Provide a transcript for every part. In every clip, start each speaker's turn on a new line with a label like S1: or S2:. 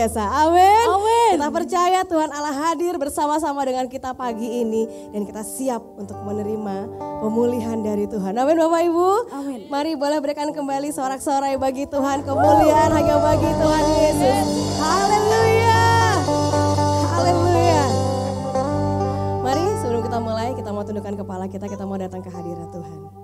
S1: biasa. Amin.
S2: Amin.
S1: Kita percaya Tuhan Allah hadir bersama-sama dengan kita pagi ini. Dan kita siap untuk menerima pemulihan dari Tuhan. Amin Bapak Ibu.
S2: Amin.
S1: Mari boleh berikan kembali sorak-sorai bagi Tuhan. Kemuliaan hanya bagi Tuhan Yesus. Haleluya. Haleluya. Mari sebelum kita mulai, kita mau tundukkan kepala kita mau datang ke hadirat Tuhan.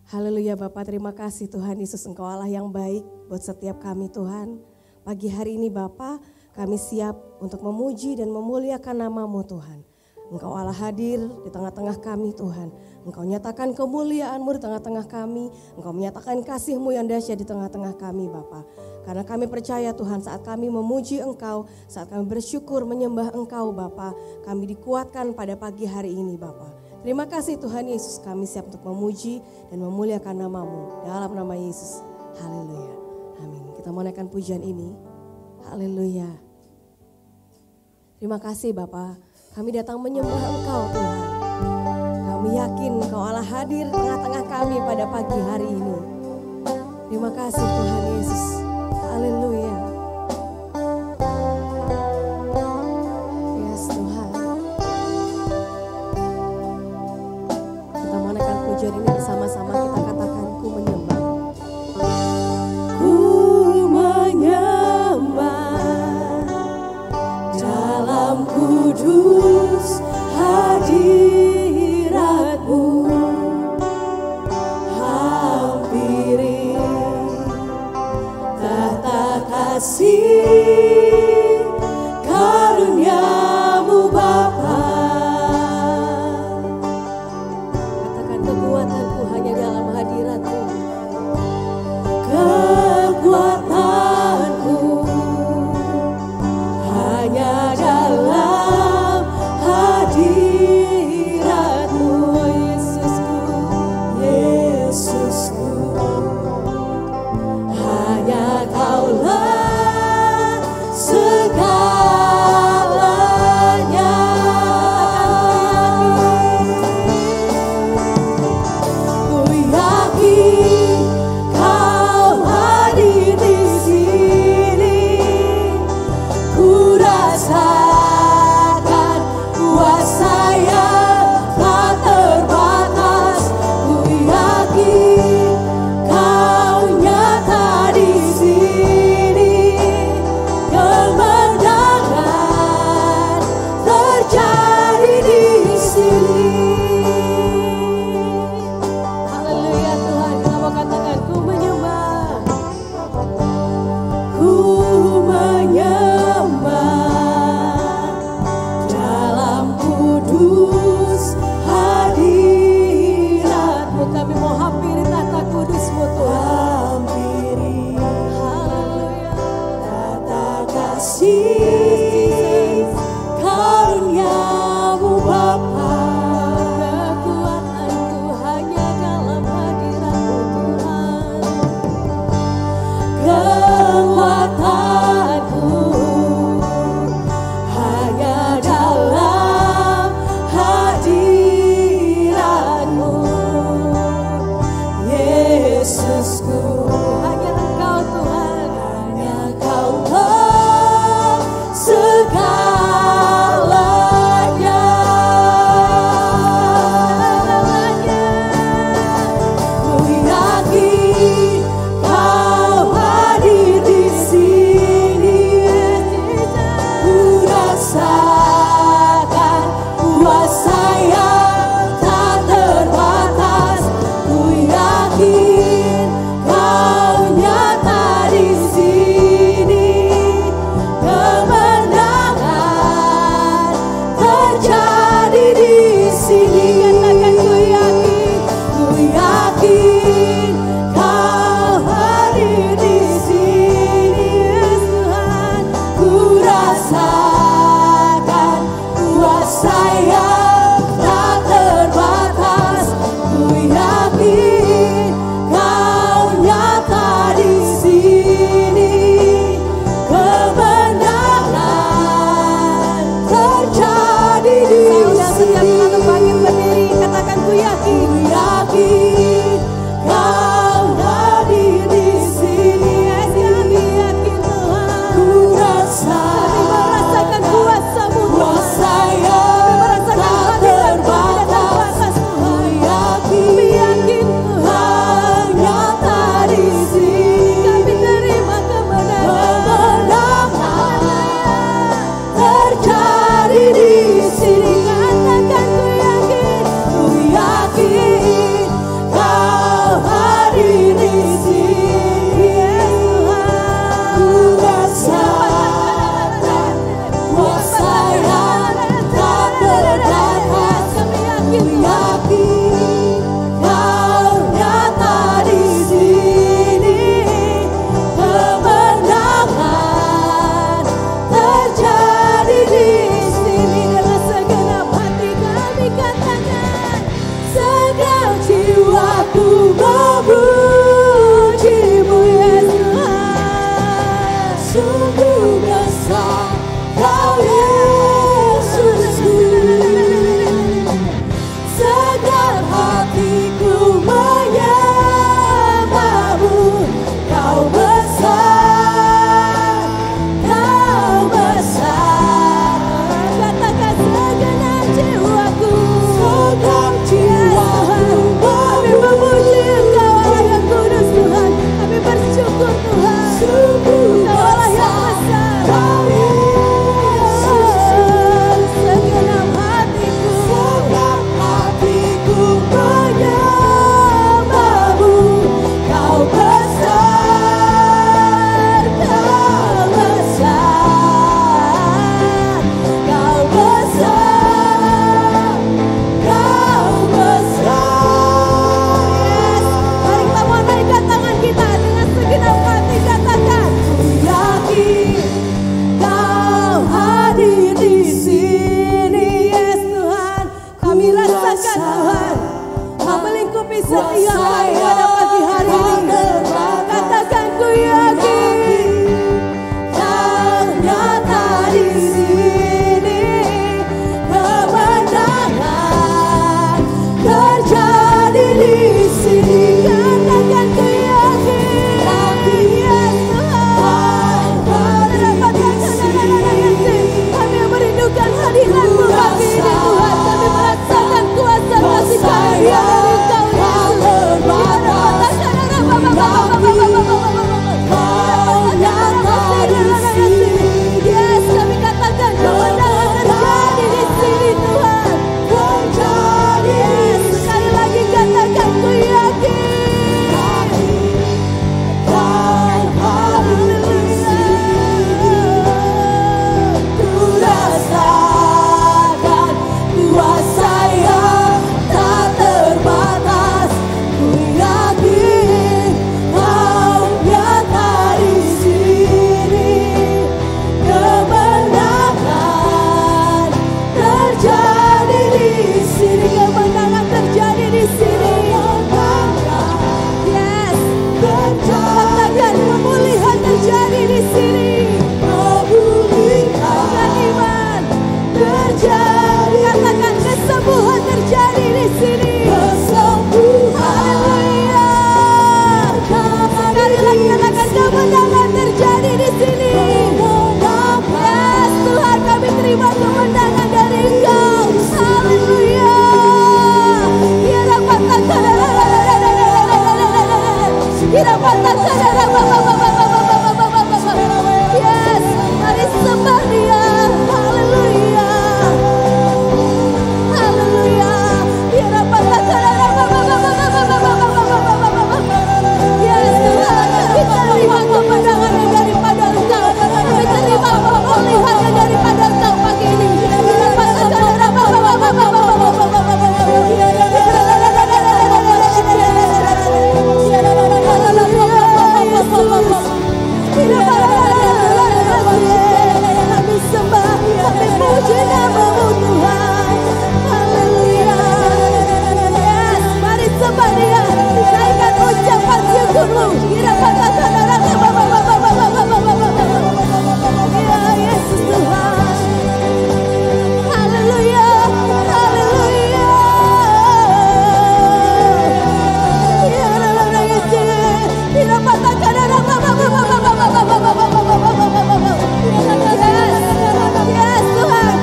S1: Haleluya Bapak, terima kasih Tuhan Yesus, Engkau Allah yang baik buat setiap kami Tuhan. Pagi hari ini Bapak, kami siap untuk memuji dan memuliakan nama-Mu Tuhan. Engkau Allah hadir di tengah-tengah kami Tuhan. Engkau nyatakan kemuliaan-Mu di tengah-tengah kami. Engkau menyatakan kasih-Mu yang dahsyat di tengah-tengah kami Bapak. Karena kami percaya Tuhan, saat kami memuji Engkau, saat kami bersyukur menyembah Engkau Bapak, kami dikuatkan pada pagi hari ini Bapak. Terima kasih Tuhan Yesus, kami siap untuk memuji dan memuliakan nama-Mu dalam nama Yesus. Haleluya. Amin. Kita mau naikkan pujian ini. Haleluya. Terima kasih Bapak, kami datang menyembah Engkau Tuhan. Kami yakin Engkau Allah hadir tengah-tengah kami pada pagi hari ini. Terima kasih Tuhan Yesus. Haleluya. Yes Tuhan. Kita mau naikkan pujian ini bersama-sama, kita katakan ku menyembah. Ku menyembah dalam kudus hadirat-Mu. Hampiri tahta kasih karunia-Mu Bapa. Katakan kekuatanku hanya dalam hadirat-Mu. Kekuatanku hanya dalam hadirat-Mu. Oh Yesusku, Yesusku, hanya Kaulah segalanya. Ku yakin Kau hadir di sini. Ku rasakan kuasa yang tak terbatas. Ku yakin Kau nyata di sini. Kemenangan terjadi di sini. Haleluya Tuhan, kita mau katakan ku menyembah. Ku menyembah dalam kudus hadirat-Mu. Kami mau hampiri tahta kudus-Mu Tuhan. Hampiri, haleluya, tahta kasih karunia-Mu Bapa. Kekuatanku hanya dalam hadirat-Mu Tuhan. Kekuatanku hanya dalam hadirat-Mu. Yesusku, hanya Engkau Tuhan, hanya Kaulah segalanya. Ku yakin Kau hadir di sini. Ku rasakan kuasa yang tak terbatas. Ku yakin Kau nyata di sini. Kemenangan terjadi di sini. Katakan ku yakin Kau hadir di sini. Tuhan, ku rasakan kuasa yang tak terbatas. Ku yakin Kau nyata di sini. Kemenangan terjadi di sini. Katakan ku yakin Kau hadir di sini. Kami yakin Tuhan. kemenangan dari Engkau. Haleluya. Yes, mari sembah Dia. Haleluya. Haleluya. Yes, Tuhan, kami terima kemenangan daripada Engkau. Kami terima pemulihan daripada Engkau pagi ini. Kami sembah, kami puji nama-Mu Tuhan. Haleluya. Yes, mari sembah Dia. Naikkan ucapan syukur-Mu. Ya Yesus Tuhan. Haleluya. Haleluya. Yes Tuhan,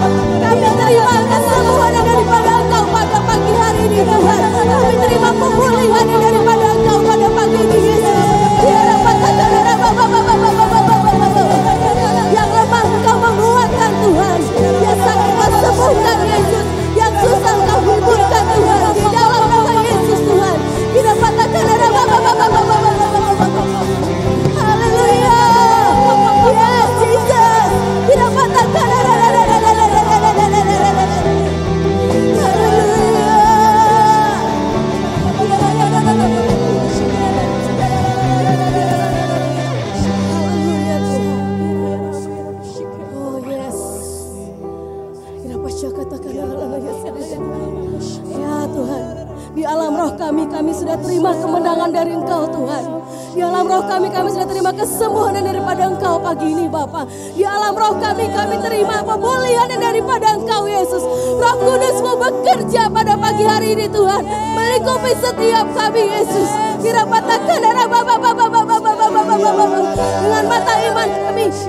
S1: kami terima kesembuhan daripada Engkau pada pagi hari ini Tuhan. Kami terima pemulihan daripada Engkau pada pagi ini Yesus. Yang lemah Engkau menguatkan Tuhan. Yang sakit Engkau sembuhkan Yesus. Yang susah Engkau hiburkan Tuhan. Di dalam nama Yesus Tuhan. Tidak patahkan haleluya. Yes Jesus. Tidak patahkan kami sudah terima kemenangan dari Engkau Tuhan. Di alam roh kami sudah terima kesembuhan daripada Engkau pagi ini Bapa. Di alam roh kami terima pemulihan daripada Engkau Yesus. Roh Kudus-Mu bekerja pada pagi hari ini Tuhan. Melingkupi setiap kami Yesus. Dirapatakan dengan mata iman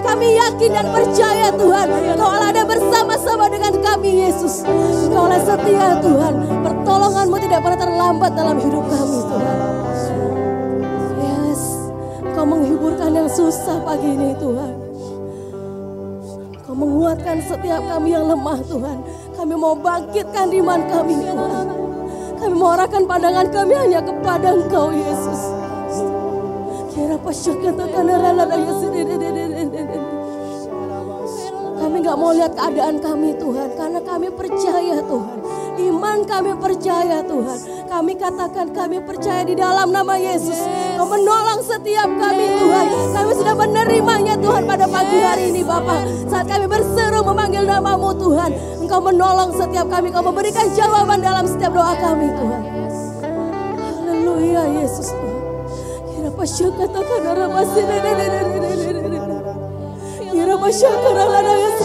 S1: kami yakin dan percaya Tuhan. Engkau ada bersama-sama dengan kami Yesus. Engkau setia Tuhan. Pertolongan-Mu tidak pernah terlambat dalam hidup kami Tuhan. Yes, Engkau menghiburkan yang susah pagi ini Tuhan. Engkau menguatkan setiap kami yang lemah Tuhan. Kami mau bangkitkan iman kami Tuhan. Kami mau arahkan pandangan kami hanya kepada Engkau Yesus. Kira pasyakatakan kami gak mau lihat keadaan kami Tuhan. Karena kami percaya Tuhan. Iman kami percaya Tuhan. Kami katakan kami percaya di dalam nama Yesus. Kau menolong setiap kami Tuhan. Kami sudah menerimanya Tuhan pada pagi hari ini Bapa. Saat kami berseru memanggil nama-Mu Tuhan. Engkau menolong setiap kami. Kau memberikan jawaban dalam setiap doa kami Tuhan. Haleluya Yesus Tuhan. Kira pasyakatakan arabasi. Kira pasyakatakan arabasi.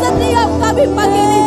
S1: Setiap kami pagi ini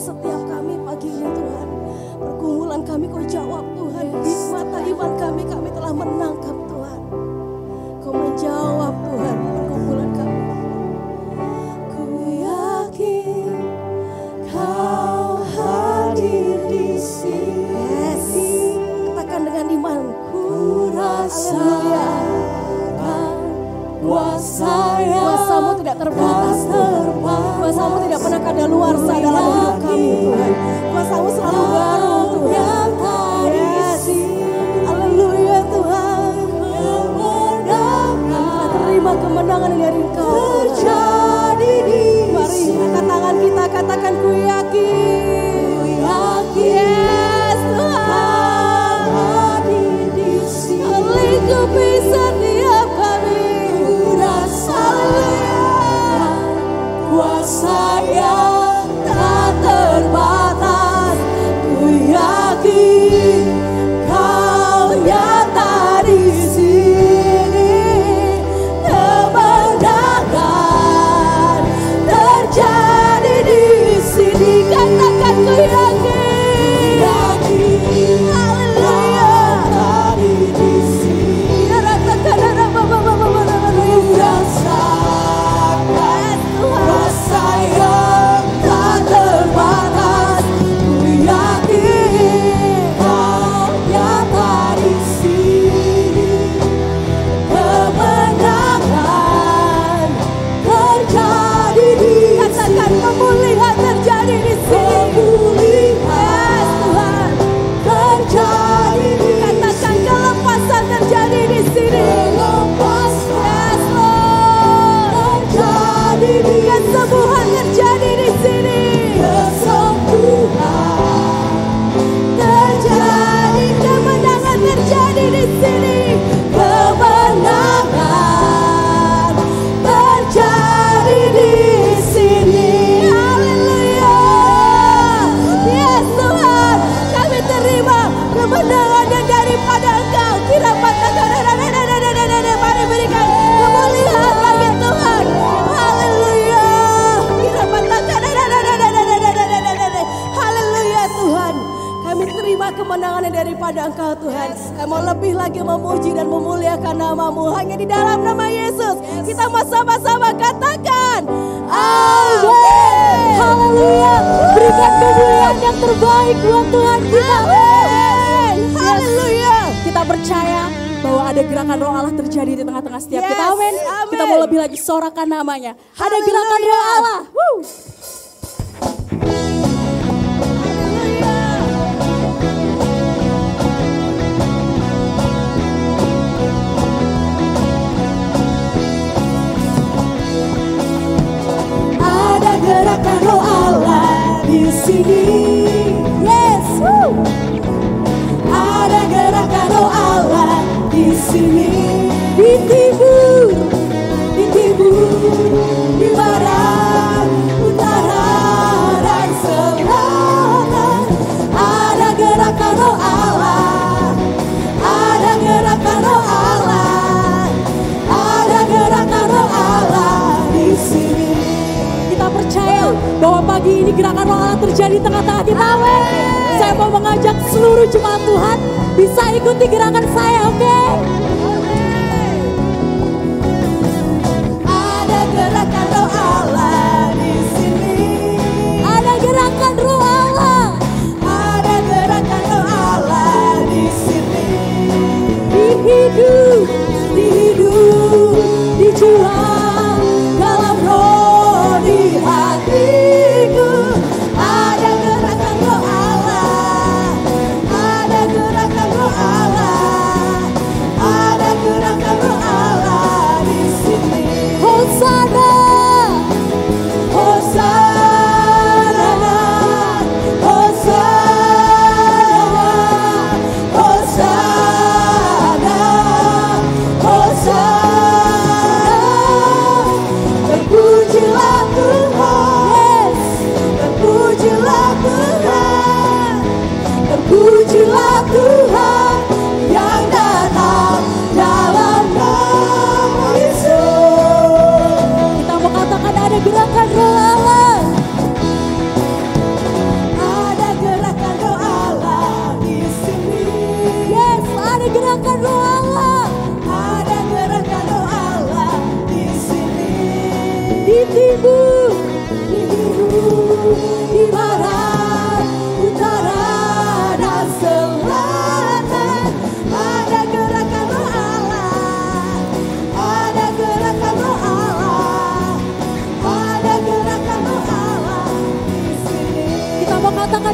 S1: setiap kami pagi ini Tuhan. Pergumulan kami Kau jawab Tuhan. Di mata iman kami telah menangkap Tuhan. Kau menjawab Tuhan pergumulan kami. Ku yakin Kau hadir di sini. Yes. Katakan dengan iman. Ku rasakan kuasa-Mu tidak terbatas Tuhan. Kuasa-Mu tidak pernah kadaluarsa dalam hidup kami Tuhan. Kuasa-Mu selalu baru Tuhan. Yes. Haleluya Tuhan. Kita terima kemenangan dari Engkau Tuhan. Mari angkat tangan kita, katakan ku yakin. Yes Tuhan. Lingkupi setiap kami. Haleluya. Kuasa yang tak terbatas. Ku yakin Kau nyata di sini. Kemenangan terjadi di sini. Katakan ku yakin. Haleluya. Di sini. Rasakan kuasa yang tak terbatas. Ku yakin Kau nyata di sini. Kemenangan terjadi di sini. Katakan pemulihan terjadi di sini. Yes Tuhan. Terjadi di sini. Katakan kelepasan terjadi di sini. Yes Lord. Terjadi di sini. Kesembuhan terjadi di sini. Kesembuhan terjadi. Kemenangan terjadi di sini. Kemenangan terjadi di sini. Haleluya. Yes Tuhan. Kami terima kemenangan yang daripada Engkau. Kira katakan, mari berikan kemuliaan bagi Tuhan. Haleluya. Kira katakan, haleluya Tuhan. Kami terima kemenangan yang daripada Engkau Tuhan. Kami mau lebih lagi memuji dan memuliakan nama-Mu. Hanya di dalam nama Yesus kita mau sama-sama katakan amin.
S2: Haleluya. Berikan kemuliaan yang terbaik buat Tuhan kita.
S1: Haleluya.
S2: Kita percaya bahwa ada gerakan Roh Allah terjadi di tengah-tengah setiap
S1: Yes,
S2: kita. Amin.
S1: amin.
S2: Kita mau lebih lagi sorakan namanya. Ada
S1: Haleluya.
S2: gerakan Roh Allah.
S1: Ada gerakan Roh Allah di sini. Yes. Ada gerakan Roh Allah di sini. Di timur, di barat, utara dan selatan. Ada gerakan Roh Allah. Ada gerakan Roh Allah. Ada gerakan Roh Allah di sini.
S2: Kita percaya bahwa pagi ini gerakan Roh Allah terjadi di tengah-tengah kita. Saya mau mengajak seluruh jemaat Tuhan bisa ikuti gerakan saya, oke?
S1: Ada gerakan Roh Allah di sini.
S2: Ada gerakan Roh Allah.
S1: Ada gerakan Roh Allah di sini.
S2: Dihidup,
S1: dijual dalam roh di hatiku. Ada gerakan Roh Allah. Ada gerakan Roh Allah.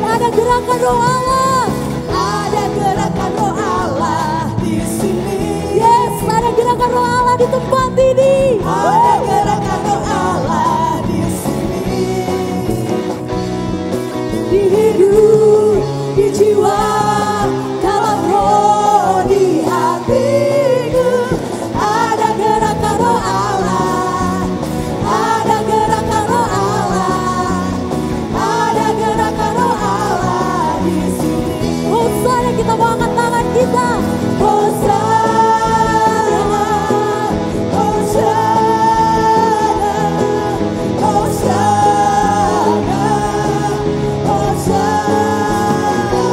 S2: Tuhan, ada gerakan roh Allah.
S1: Ada gerakan roh Allah di sini.
S2: Yes, ada gerakan roh Allah di tempat ini.
S1: Ada gerakan roh Allah di sini. Di hidup, di jiwa, dalam roh, di hatiku. Ada gerakan roh Allah. Ada gerakan roh Allah. Ada gerakan roh Allah di sini.
S2: Hosana, kita mau angkat tangan kita.
S1: Hosana, Hosana, Hosana, Hosana.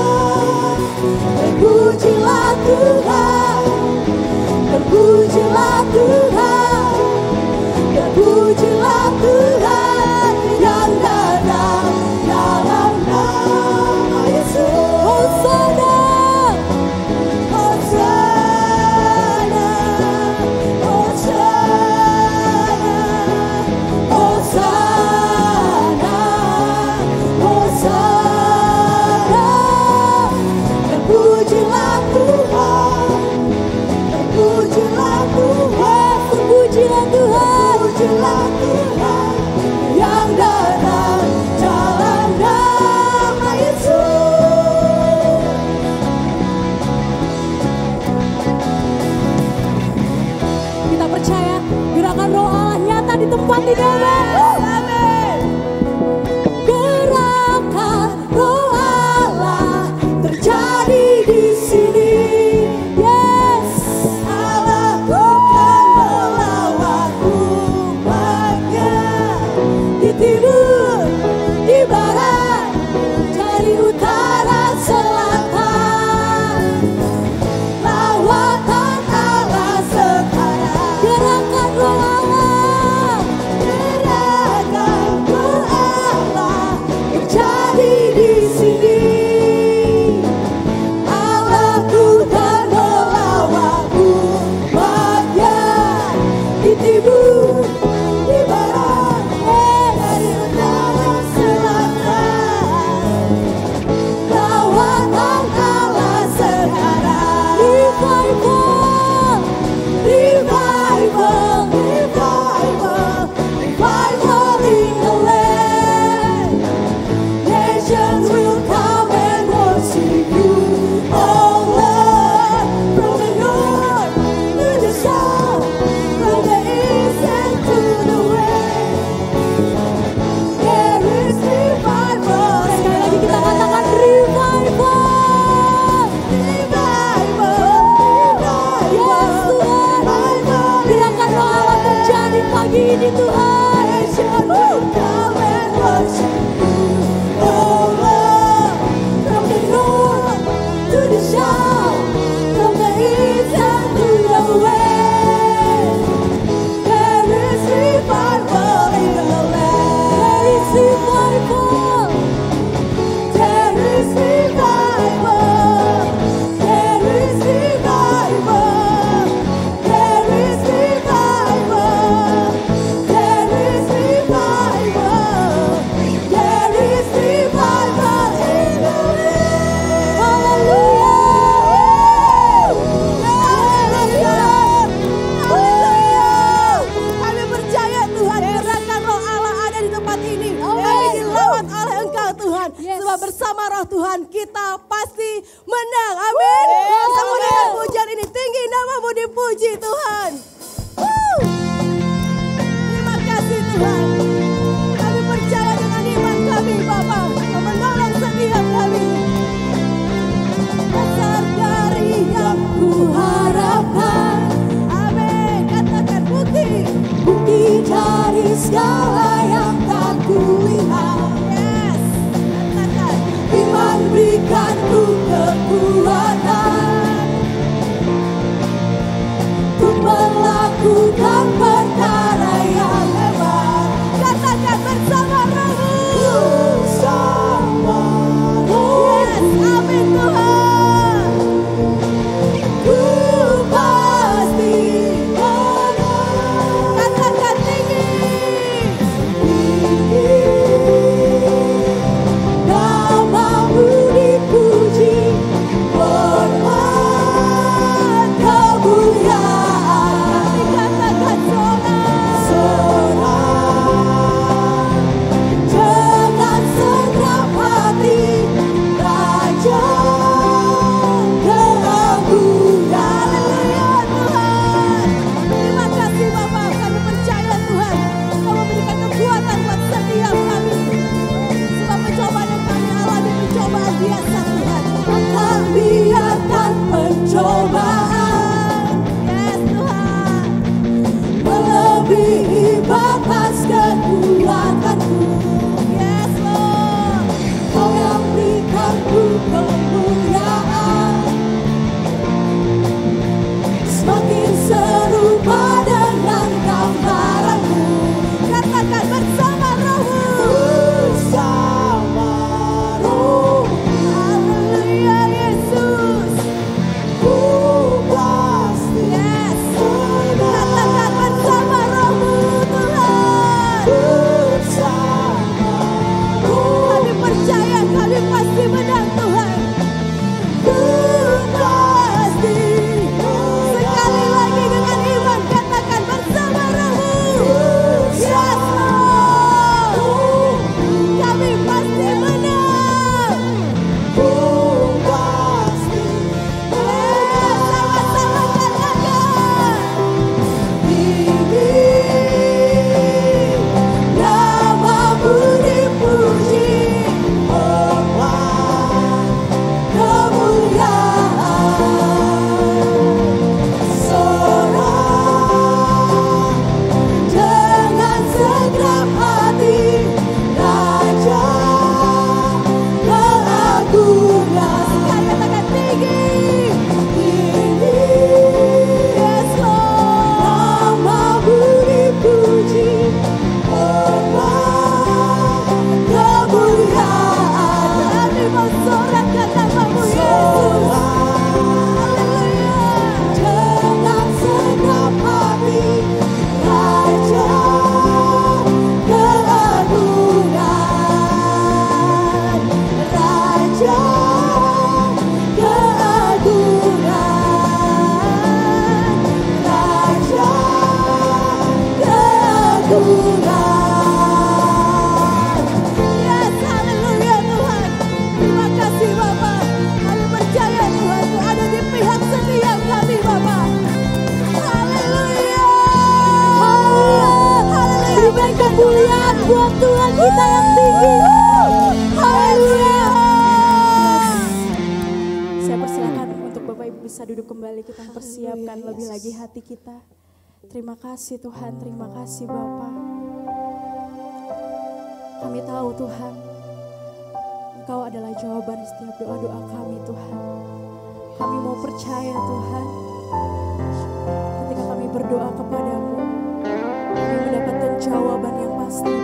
S1: Terpujilah Tuhan, terpujilah Tuhan, terpujilah Tuhan yang datang dalam nama Yesus.
S2: Hosana.
S1: Hosana, Hosana, Hosana, Hosana. Terpujilah Tuhan, terpujilah Tuhan,
S2: Terpujilah Tuhan.
S1: terpujilah Tuhan yang datang dalam nama Yesus.
S2: Kita percaya gerakan roh Allah nyata di tempat ini.
S1: Amin.
S2: Gerakan roh Allah terjadi di sini. Yes.
S1: Allahku kan melawatku bagai di timur, di barat, dari utara, selatan. Lawatan Allah sekarang.
S2: Gerakan roh Allah.
S1: Gerakan roh Allah terjadi di sini. Allahku kan melawatku bagai di timur, di barat, dari utara, selatan. Lawatan Allah sekarang.
S2: Revival.
S1: Revival, revival, revival in the land. Nations will come and worship you, oh Lord. From the north to the south, from the east and to the west. There is revival.
S2: Sekali lagi kita katakan revival.
S1: Revival,
S2: Yes Tuhan. Gerakan roh Allah terjadi pagi ini Tuhan.
S1: Nation will come and worship you, oh Lord. From the north to the south, from the east and to the west. There is revival in the land.
S2: There is revival.
S1: There is revival. There is revival. There is revival. There is revival. There is revival in the land. Hallelujah. Hallelujah. Kami percaya Tuhan, gerakan roh Allah ada di tempat ini. Kami dilawat oleh Engkau Tuhan.
S2: Yes.
S1: Sebab bersama roh Tuhan kita pasti menang. Amin. Bersama dengan pujian ini tinggi namamu dipuji Tuhan. Terima kasih Tuhan. Kami percaya dengan iman kami Bapa yang menolong setiap kami. Besar dari yang kuharapkan. Amin. Katakan bukti. Bukti dari segala yang tak kulihat. Yes. Katakan. Iman berikanku kekuatan untuk melakukan perkara yang hebat. biasa Tuhan. Engkau biarkan pencobaan, yes Tuhan, melebihi batas kekuatanku, yes Lord. Kau yang berikanku kemuliaan, semakin serupa dengan gambaranmu. Katakan bersama rohmu, bersama roh. Haleluya Yesus, ku pasti, yes. Katakan bersama rohmu Tuhan, bersama roh. Kami percaya kami pasti menang Tuhan. Ku pasti. Sekali lagi dengan iman katakan bersama rohmu, yes Lord. Kami pasti menang. Ku pasti. Sama-sama katakan. Tinggi namamu dipuji, hormat kemuliaan. Sorak dengan segenap hati, Raja keagungan. Sekali katakan tinggi, tinggi, yes Lord. Namamu dipuji, hormat kemuliaan. Kami mensorakkan namamu Yesus. Haleluya. Dengan segenap hati, Raja keagungan, Raja keagungan, Raja keagungan. Yes, haleluya Tuhan. Terima kasih Bapa. Kami percaya Tuhan Kau ada di pihak setiap kami Bapa. Haleluya. Haleluya.
S2: Berikan kemuliaan buat Tuhan kita yang tinggi. Haleluya. Saya persilakan untuk Bapak Ibu bisa duduk kembali, kita persiapkan lebih lagi hati kita. Terima kasih Tuhan, terima kasih Bapa. Kami tahu Tuhan, Engkau adalah jawaban setiap doa-doa kami Tuhan. Kami mau percaya Tuhan, ketika kami berdoa kepadamu, kami mendapatkan jawaban yang pasti.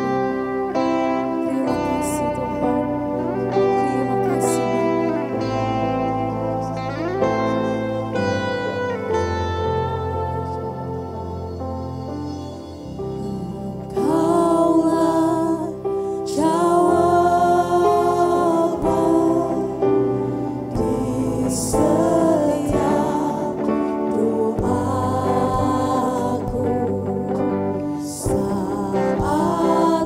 S2: Terima kasih Tuhan, terima kasih Bapa.
S1: Kaulah jawaban di setiap doaku saat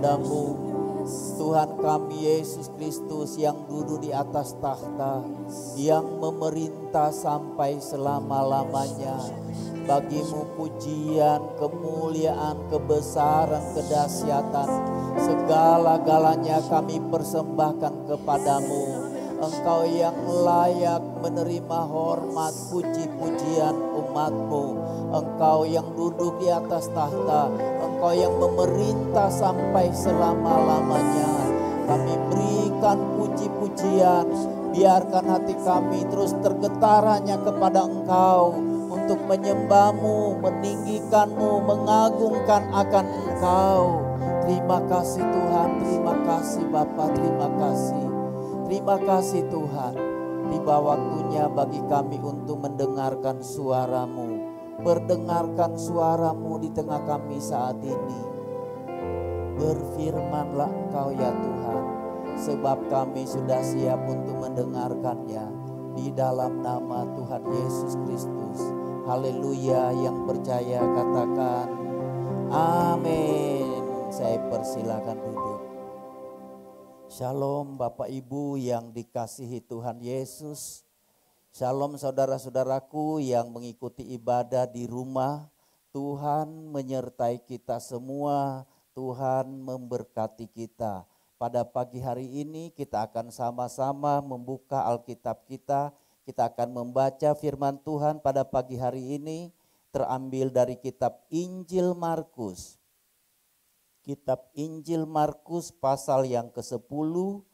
S3: kepadamu. Tuhan kami Yesus Kristus yang duduk di atas tahta, yang memerintah sampai selama-lamanya. Bagimu pujian, kemuliaan, kebesaran, kedahsyatan, segala-galanya kami persembahkan kepadamu. Engkau yang layak menerima hormat, puji-pujian umat-Mu. Engkau yang duduk di atas tahta, Engkau yang memerintah sampai selama-lamanya. Kami berikan puji-pujian, biarkan hati kami terus tergetar hanya kepada Engkau, untuk menyembah-Mu, meninggikan-Mu, mengagungkan akan Engkau. Terima kasih Tuhan, terima kasih Bapa, terima kasih. Terima kasih Tuhan, tiba waktunya bagi kami untuk mendengarkan suara-Mu. Perdengarkan suara-Mu di tengah kami saat ini. Berfirmanlah Engkau ya Tuhan, sebab kami sudah siap untuk mendengarkannya. Di dalam nama Tuhan Yesus Kristus. Haleluya, yang percaya katakan amin. Saya persilakan duduk. Shalom Bapak Ibu yang dikasihi Tuhan Yesus. Shalom saudara-saudaraku yang mengikuti ibadah di rumah. Tuhan menyertai kita semua, Tuhan memberkati kita. Pada pagi hari ini kita akan sama-sama membuka Alkitab kita. Kita akan membaca firman Tuhan pada pagi hari ini, terambil dari kitab Injil Markus. Kitab Injil Markus pasal yang ke-10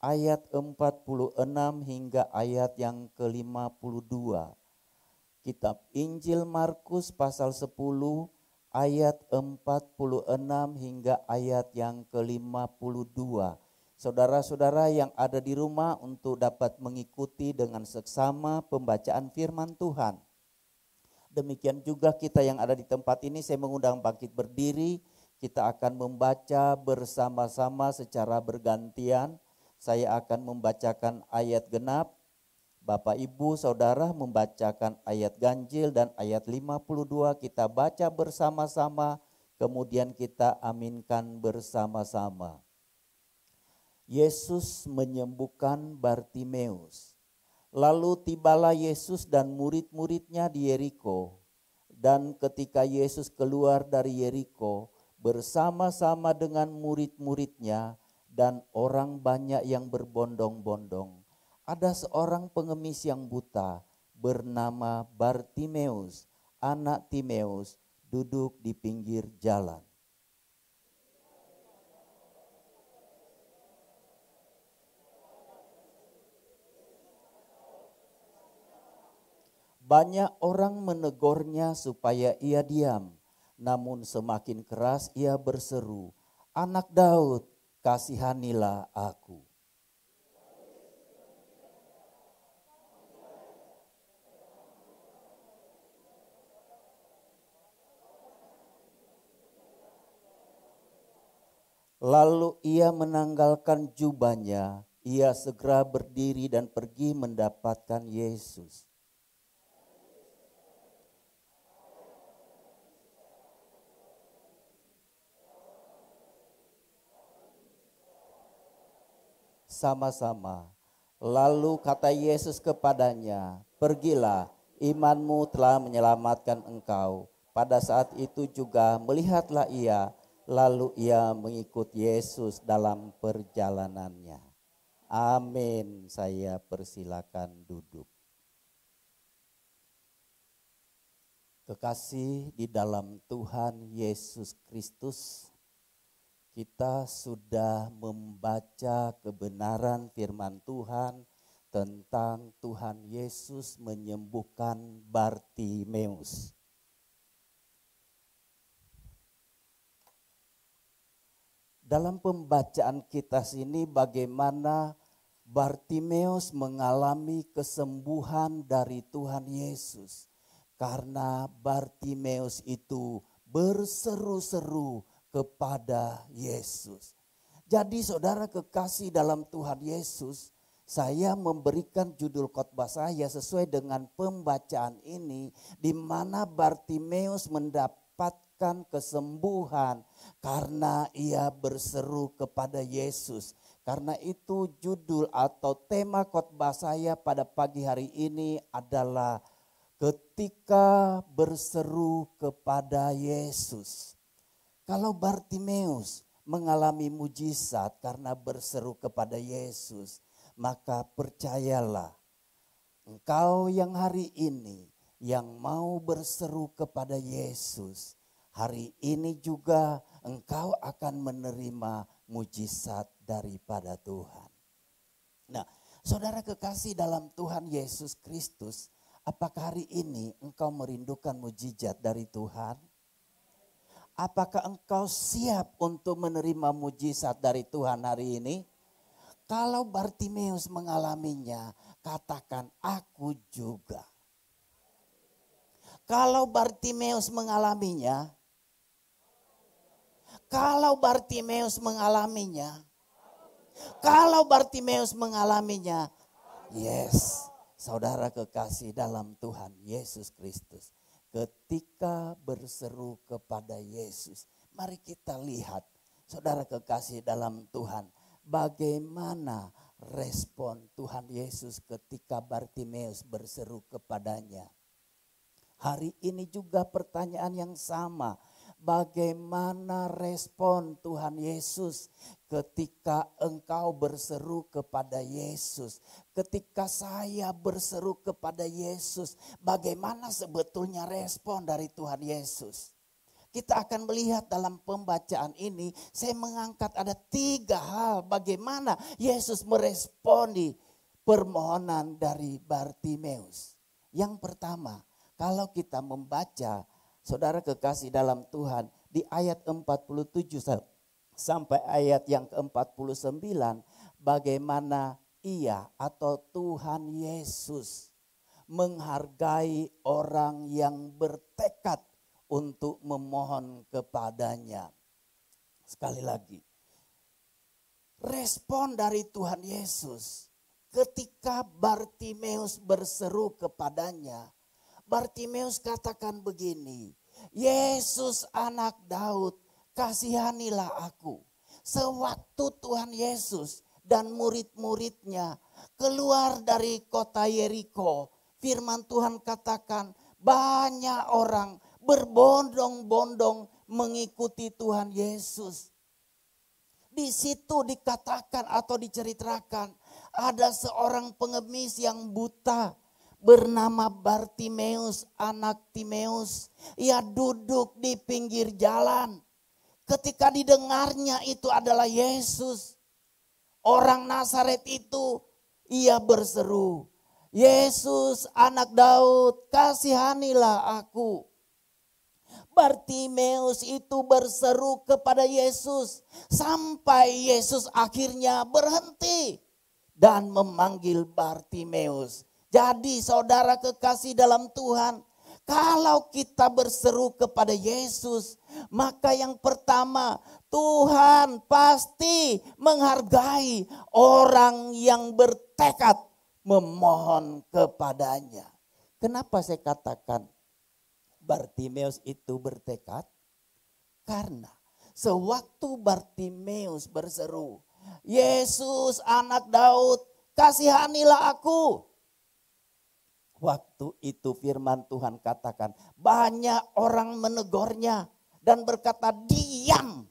S3: ayat 46 hingga ayat yang ke-52. Kitab Injil Markus pasal 10 ayat 46 hingga ayat yang ke-52. Saudara-saudara yang ada di rumah untuk dapat mengikuti dengan seksama pembacaan firman Tuhan. Demikian juga kita yang ada di tempat ini, saya mengundang bangkit berdiri. Kita akan membaca bersama-sama secara bergantian. Saya akan membacakan ayat genap, Bapak Ibu Saudara membacakan ayat ganjil dan ayat 52. Kita baca bersama-sama, kemudian kita aminkan bersama-sama. Yesus menyembuhkan Bartimeus. Lalu tibalah Yesus dan murid-muridnya di Yeriko. Dan ketika Yesus keluar dari Yeriko, bersama-sama dengan murid-muridnya dan orang banyak yang berbondong-bondong, ada seorang pengemis yang buta bernama Bartimeus, anak Timeus, duduk di pinggir jalan. Banyak orang menegurnya supaya ia diam. Namun semakin keras ia berseru, "Anak Daud, kasihanilah aku." Lalu ia menanggalkan jubahnya, ia segera berdiri dan pergi mendapatkan Yesus. Sama-sama. Lalu kata Yesus kepadanya, "Pergilah, imanmu telah menyelamatkan engkau." Pada saat itu juga melihatlah ia, lalu ia mengikut Yesus dalam perjalanannya. Amin. Saya persilakan duduk. Kekasih di dalam Tuhan Yesus Kristus, kita sudah membaca kebenaran firman Tuhan tentang Tuhan Yesus menyembuhkan Bartimeus. Dalam pembacaan kita sini bagaimana Bartimeus mengalami kesembuhan dari Tuhan Yesus. Karena Bartimeus itu berseru-seru kepada Yesus. Jadi saudara kekasih dalam Tuhan Yesus, saya memberikan judul khotbah saya sesuai dengan pembacaan ini, di mana Bartimeus mendapatkan mendapatkan kesembuhan karena ia berseru kepada Yesus. Karena itu judul atau tema khotbah saya pada pagi hari ini adalah ketika berseru kepada Yesus. Kalau Bartimeus mengalami mujizat karena berseru kepada Yesus, maka percayalah, engkau yang hari ini yang mau berseru kepada Yesus, hari ini juga engkau akan menerima mujizat daripada Tuhan. Nah, saudara kekasih dalam Tuhan Yesus Kristus, apakah hari ini engkau merindukan mujizat dari Tuhan? Apakah engkau siap untuk menerima mujizat dari Tuhan hari ini? Kalau Bartimeus mengalaminya, katakan aku juga. Kalau Bartimeus mengalaminya, kalau Bartimeus mengalaminya, yes, saudara kekasih dalam Tuhan Yesus Kristus. Ketika berseru kepada Yesus, mari kita lihat, saudara kekasih dalam Tuhan, bagaimana respon Tuhan Yesus ketika Bartimeus berseru kepadanya. Hari ini juga pertanyaan yang sama. Bagaimana respon Tuhan Yesus ketika engkau berseru kepada Yesus? Ketika saya berseru kepada Yesus, bagaimana sebetulnya respon dari Tuhan Yesus? Kita akan melihat dalam pembacaan ini, saya mengangkat ada 3 hal bagaimana Yesus meresponi permohonan dari Bartimeus. Yang pertama, kalau kita membaca, saudara kekasih dalam Tuhan, di ayat 47 sampai ayat yang ke-49, bagaimana ia atau Tuhan Yesus menghargai orang yang bertekad untuk memohon kepadanya. Sekali lagi, respon dari Tuhan Yesus ketika Bartimeus berseru kepadanya. Bartimeus katakan begini, Yesus anak Daud, kasihanilah aku. Sewaktu Tuhan Yesus dan murid-muridnya keluar dari kota Yeriko, firman Tuhan katakan banyak orang berbondong-bondong mengikuti Tuhan Yesus. Di situ dikatakan atau diceritakan ada seorang pengemis yang buta bernama Bartimeus, anak Timeus. Ia duduk di pinggir jalan. Ketika didengarnya itu adalah Yesus, orang Nazaret itu, ia berseru, Yesus anak Daud, kasihanilah aku. Bartimeus itu berseru kepada Yesus sampai Yesus akhirnya berhenti dan memanggil Bartimeus. Jadi saudara kekasih dalam Tuhan, kalau kita berseru kepada Yesus, maka yang pertama Tuhan pasti menghargai orang yang bertekad memohon kepadanya. Kenapa saya katakan Bartimeus itu bertekad? Karena sewaktu Bartimeus berseru, Yesus anak Daud, kasihanilah aku. Waktu itu firman Tuhan katakan, banyak orang menegurnya dan berkata, diam,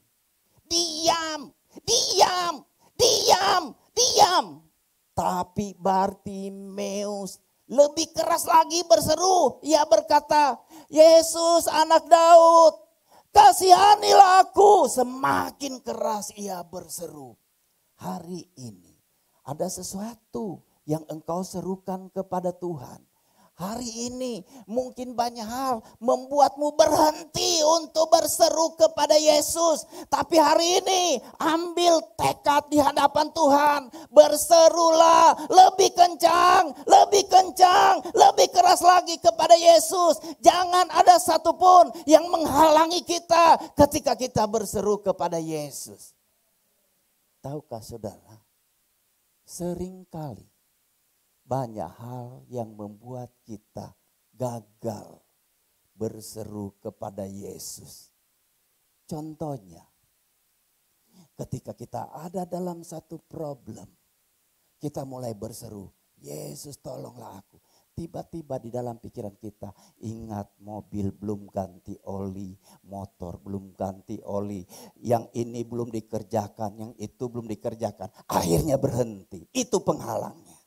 S3: diam, diam, diam, diam. Tapi Bartimeus lebih keras lagi berseru. Ia berkata, Yesus anak Daud, kasihanilah aku. Semakin keras ia berseru. Hari ini ada sesuatu yang engkau serukan kepada Tuhan. Hari ini mungkin banyak hal membuatmu berhenti untuk berseru kepada Yesus. Tapi hari ini ambil tekad di hadapan Tuhan. Berserulah lebih kencang, lebih kencang, lebih keras lagi kepada Yesus. Jangan ada satupun yang menghalangi kita ketika kita berseru kepada Yesus. Tahukah saudara, seringkali banyak hal yang membuat kita gagal berseru kepada Yesus. Contohnya, ketika kita ada dalam satu problem, kita mulai berseru, Yesus tolonglah aku. Tiba-tiba di dalam pikiran kita, ingat mobil belum ganti oli, motor belum ganti oli, yang ini belum dikerjakan, yang itu belum dikerjakan. Akhirnya berhenti, itu penghalangnya.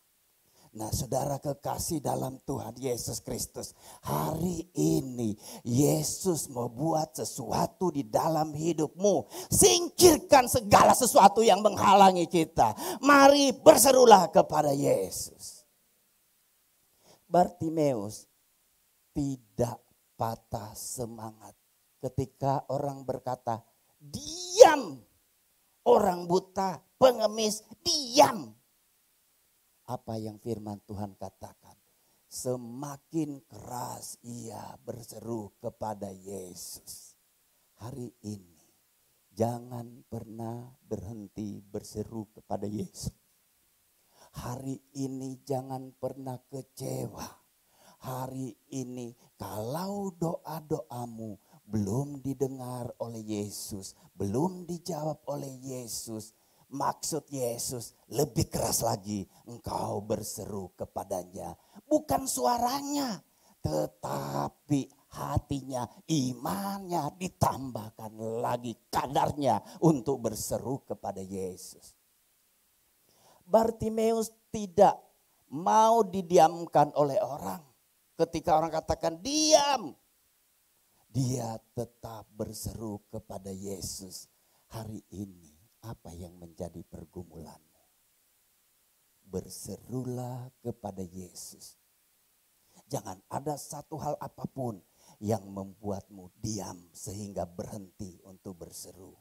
S3: Nah saudara kekasih dalam Tuhan Yesus Kristus, hari ini Yesus mau buat sesuatu di dalam hidupmu. Singkirkan segala sesuatu yang menghalangi kita. Mari berserulah kepada Yesus. Bartimeus tidak patah semangat ketika orang berkata, diam. Orang buta, pengemis, diam. Apa yang firman Tuhan katakan? Semakin keras ia berseru kepada Yesus. Hari ini jangan pernah berhenti berseru kepada Yesus. Hari ini jangan pernah kecewa. Hari ini kalau doa-doamu belum didengar oleh Yesus, belum dijawab oleh Yesus, maksud Yesus lebih keras lagi engkau berseru kepadanya. Bukan suaranya, tetapi hatinya, imannya ditambahkan lagi kadarnya untuk berseru kepada Yesus. Bartimeus tidak mau didiamkan oleh orang. Ketika orang katakan diam, dia tetap berseru kepada Yesus. Hari ini apa yang menjadi pergumulanmu? Berserulah kepada Yesus. Jangan ada satu hal apapun yang membuatmu diam sehingga berhenti untuk berseru.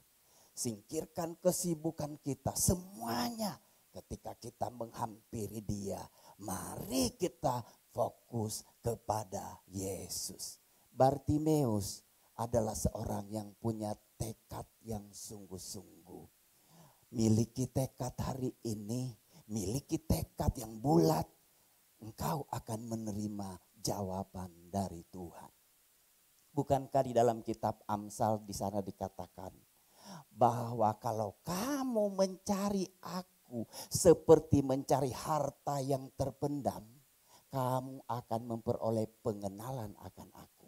S3: Singkirkan kesibukan kita semuanya. Ketika kita menghampiri Dia, mari kita fokus kepada Yesus. Bartimeus adalah seorang yang punya tekad yang sungguh-sungguh. Miliki tekad hari ini, miliki tekad yang bulat. Engkau akan menerima jawaban dari Tuhan. Bukankah di dalam kitab Amsal di sana dikatakan bahwa kalau kamu mencari aku seperti mencari harta yang terpendam, kamu akan memperoleh pengenalan akan aku.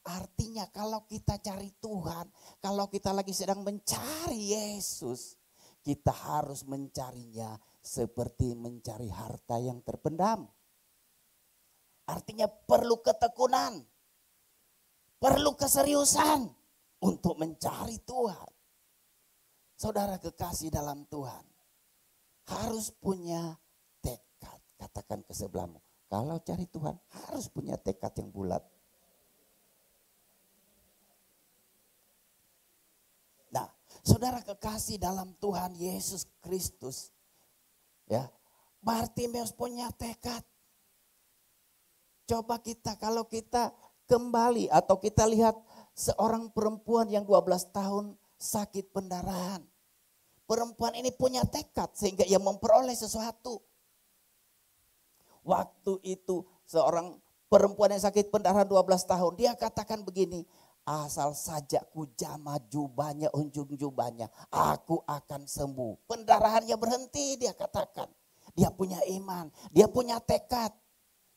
S3: Artinya kalau kita cari Tuhan, kalau kita lagi sedang mencari Yesus, kita harus mencarinya seperti mencari harta yang terpendam. Artinya perlu ketekunan, perlu keseriusan untuk mencari Tuhan. Saudara kekasih dalam Tuhan, harus punya tekad. Katakan ke sebelahmu, kalau cari Tuhan harus punya tekad yang bulat. Nah, saudara kekasih dalam Tuhan Yesus Kristus, ya, Bartimeus punya tekad. Coba kalau kita kembali atau kita lihat seorang perempuan yang 12 tahun sakit pendarahan. Perempuan ini punya tekad sehingga ia memperoleh sesuatu. Waktu itu seorang perempuan yang sakit pendarahan 12 tahun. Dia katakan begini, asal saja ku jamah jubahnya, unjung jubahnya, aku akan sembuh. Pendarahannya berhenti, dia katakan. Dia punya iman, dia punya tekad.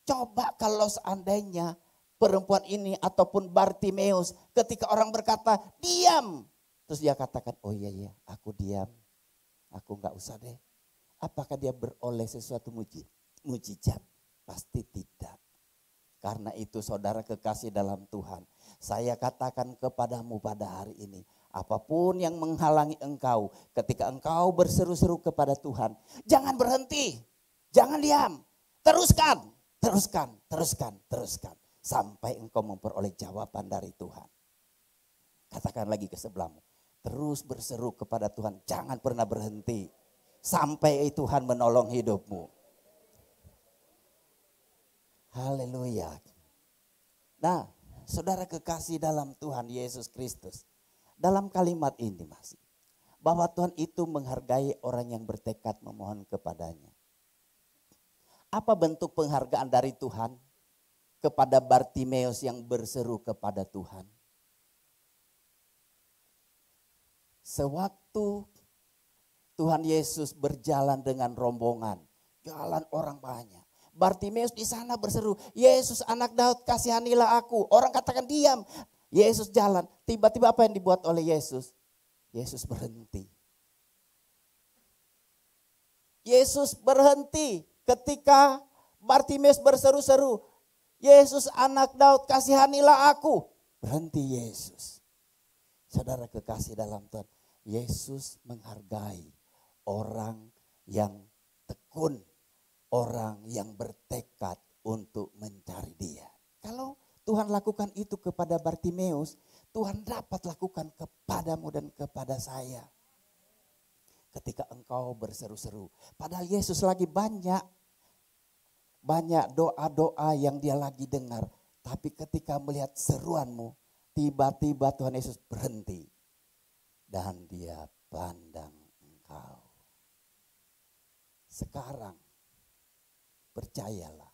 S3: Coba kalau seandainya perempuan ini ataupun Bartimeus ketika orang berkata diam. Terus dia katakan, oh iya aku diam, aku gak usah deh. Apakah dia beroleh sesuatu mujizat? Pasti tidak. Karena itu saudara kekasih dalam Tuhan, saya katakan kepadamu pada hari ini, apapun yang menghalangi engkau ketika engkau berseru-seru kepada Tuhan, jangan berhenti, jangan diam, teruskan sampai engkau memperoleh jawaban dari Tuhan. Katakan lagi ke sebelahmu, terus berseru kepada Tuhan, jangan pernah berhenti sampai Tuhan menolong hidupmu. Haleluya. Nah, saudara kekasih dalam Tuhan Yesus Kristus, dalam kalimat ini masih bahwa Tuhan itu menghargai orang yang bertekad memohon kepadanya. Apa bentuk penghargaan dari Tuhan kepada Bartimeus yang berseru kepada Tuhan? Sewaktu Tuhan Yesus berjalan dengan rombongan, jalan orang banyak. Bartimeus di sana berseru, Yesus anak Daud kasihanilah aku. Orang katakan diam. Yesus jalan. Tiba-tiba apa yang dibuat oleh Yesus? Yesus berhenti. Yesus berhenti ketika Bartimeus berseru-seru, Yesus anak Daud kasihanilah aku. Berhenti Yesus. Saudara kekasih dalam Tuhan, Yesus menghargai orang yang tekun. Orang yang bertekad untuk mencari Dia. Kalau Tuhan lakukan itu kepada Bartimeus, Tuhan dapat lakukan kepadamu dan kepada saya. Ketika engkau berseru-seru, padahal Yesus lagi banyak doa-doa yang Dia lagi dengar. Tapi ketika melihat seruanmu, tiba-tiba Tuhan Yesus berhenti. Dan Dia pandang engkau. Sekarang, percayalah,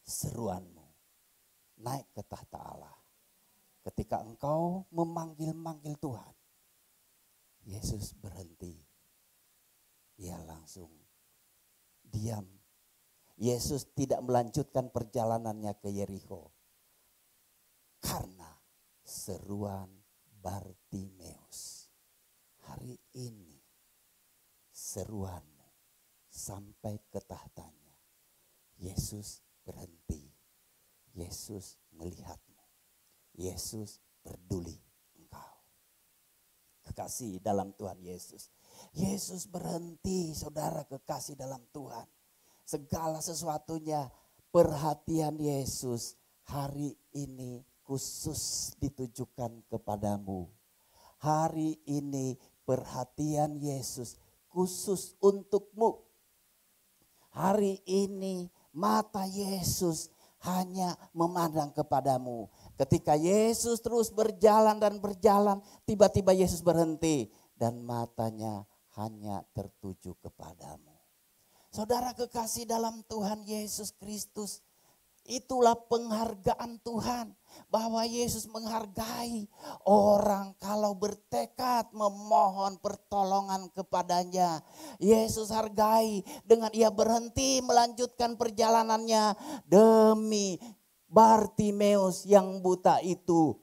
S3: seruanmu naik ke tahta Allah. Ketika engkau memanggil-manggil Tuhan, Yesus berhenti. Dia langsung diam. Yesus tidak melanjutkan perjalanannya ke Yerikho. Karena seruan Bartimeus. Hari ini seruanmu sampai ke tahtanya. Yesus berhenti. Yesus melihatmu. Yesus peduli engkau. Kekasih dalam Tuhan Yesus. Yesus berhenti, saudara kekasih dalam Tuhan. Segala sesuatunya perhatian Yesus hari ini khusus ditujukan kepadamu. Hari ini perhatian Yesus khusus untukmu. Hari ini mata Yesus hanya memandang kepadamu. Ketika Yesus terus berjalan dan berjalan, tiba-tiba Yesus berhenti dan matanya hanya tertuju kepadamu. Saudara kekasih dalam Tuhan Yesus Kristus, itulah penghargaan Tuhan. Bahwa Yesus menghargai orang kalau bertekad memohon pertolongan kepadanya. Yesus hargai dengan ia berhenti melanjutkan perjalanannya demi Bartimeus yang buta itu.